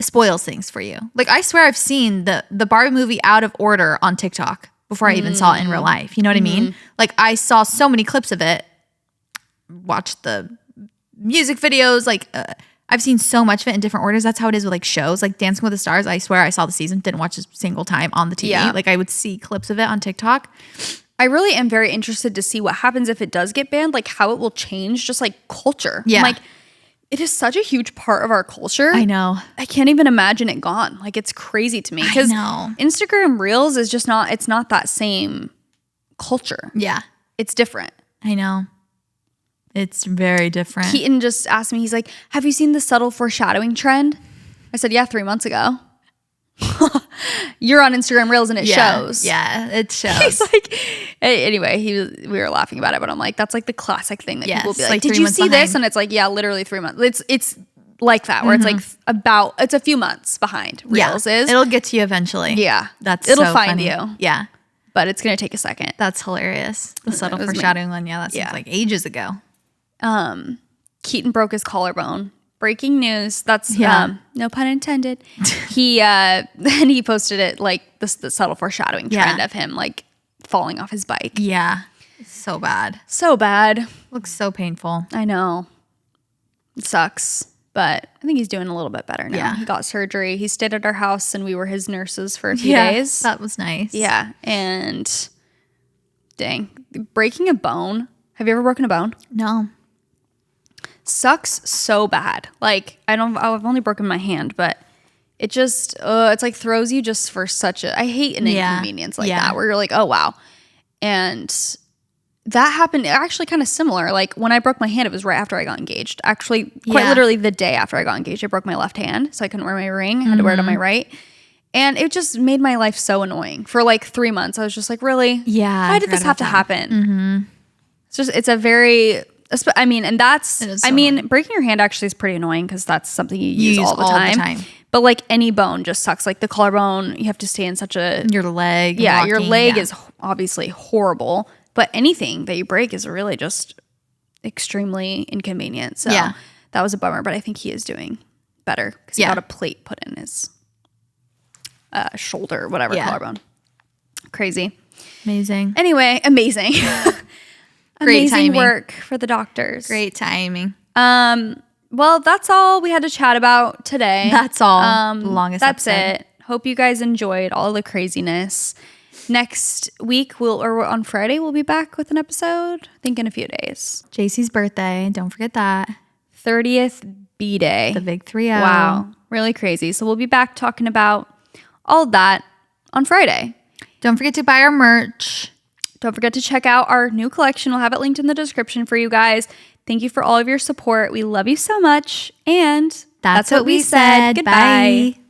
spoils things for you. Like I swear I've seen the Barbie movie out of order on TikTok before I even saw it in real life. You know what I mean? Like I saw so many clips of it, watched the music videos, like I've seen so much of it in different orders. That's how it is with like shows, like Dancing with the Stars. I swear I saw the season, didn't watch a single time on the TV. Yeah. Like I would see clips of it on TikTok. I really am very interested to see what happens if it does get banned, like how it will change just like culture. Yeah. Like it is such a huge part of our culture. I know. I can't even imagine it gone. Like it's crazy to me because Instagram Reels is just not, it's not that same culture. Yeah. It's different. I know. It's very different. Keaton just asked me, he's like, have you seen the subtle foreshadowing trend? I said, yeah, 3 months ago. You're on Instagram Reels and it shows. Yeah, it shows. He's like, anyway, we were laughing about it, but I'm like, that's like the classic thing that people will be like, did you see this? And it's like, yeah, literally 3 months. It's like that where it's like it's a few months behind Reels is. It'll get to you eventually. Yeah. It'll so find funny. You. Yeah. But it's going to take a second. That's hilarious. The subtle foreshadowing one. Yeah, that seems like ages ago. Keaton broke his collarbone. Breaking news. That's no pun intended. Then he posted it like the subtle foreshadowing trend of him like falling off his bike. Yeah. So bad. So bad. Looks so painful. I know. It sucks. But I think he's doing a little bit better now. Yeah. He got surgery. He stayed at our house and we were his nurses for a few days. That was nice. Yeah. And dang. Breaking a bone. Have you ever broken a bone? No. Sucks so bad. Like I've only broken my hand, but it just it's like throws you just for such a, I hate an inconvenience like that where you're like, oh wow. And that happened actually kind of similar. Like when I broke my hand, it was right after I got engaged. Actually, quite literally the day after I got engaged, I broke my left hand, so I couldn't wear my ring. I had to wear it on my right. And it just made my life so annoying. For like 3 months, I was just like, really? Yeah. Why did this have to happen? It's a very, I mean, and that's, annoying. Breaking your hand actually is pretty annoying because that's something you use all the time. But like any bone just sucks. Like the collarbone, you have to stay in such a... Your leg. Yeah, your leg is obviously horrible. But anything that you break is really just extremely inconvenient. So that was a bummer. But I think he is doing better because he got a plate put in his shoulder, whatever, collarbone. Crazy. Amazing. Anyway, amazing. Great amazing timing. Work for the doctors. Great timing. Well, that's all we had to chat about today. That's all. Longest that's episode. it. Hope you guys enjoyed all the craziness. Next week, or on Friday, we'll be back with an episode. I think in a few days. Jaci's birthday. Don't forget that. 30th B-Day. The big 3-0. Wow. Really crazy. So we'll be back talking about all that on Friday. Don't forget to buy our merch. Don't forget to check out our new collection. We'll have it linked in the description for you guys. Thank you for all of your support. We love you so much. And that's what we said. Goodbye. Bye.